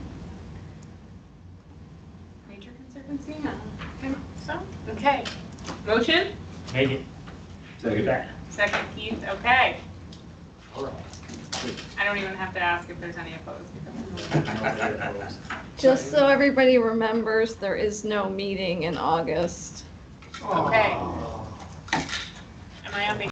[SPEAKER 1] Nature Conservancy? No. So, okay. Motion?
[SPEAKER 6] Make it.
[SPEAKER 1] Second, Keith. Okay.
[SPEAKER 4] All right.
[SPEAKER 1] I don't even have to ask if there's any opposed.
[SPEAKER 3] Just so everybody remembers, there is no meeting in August.
[SPEAKER 1] Okay. Am I on the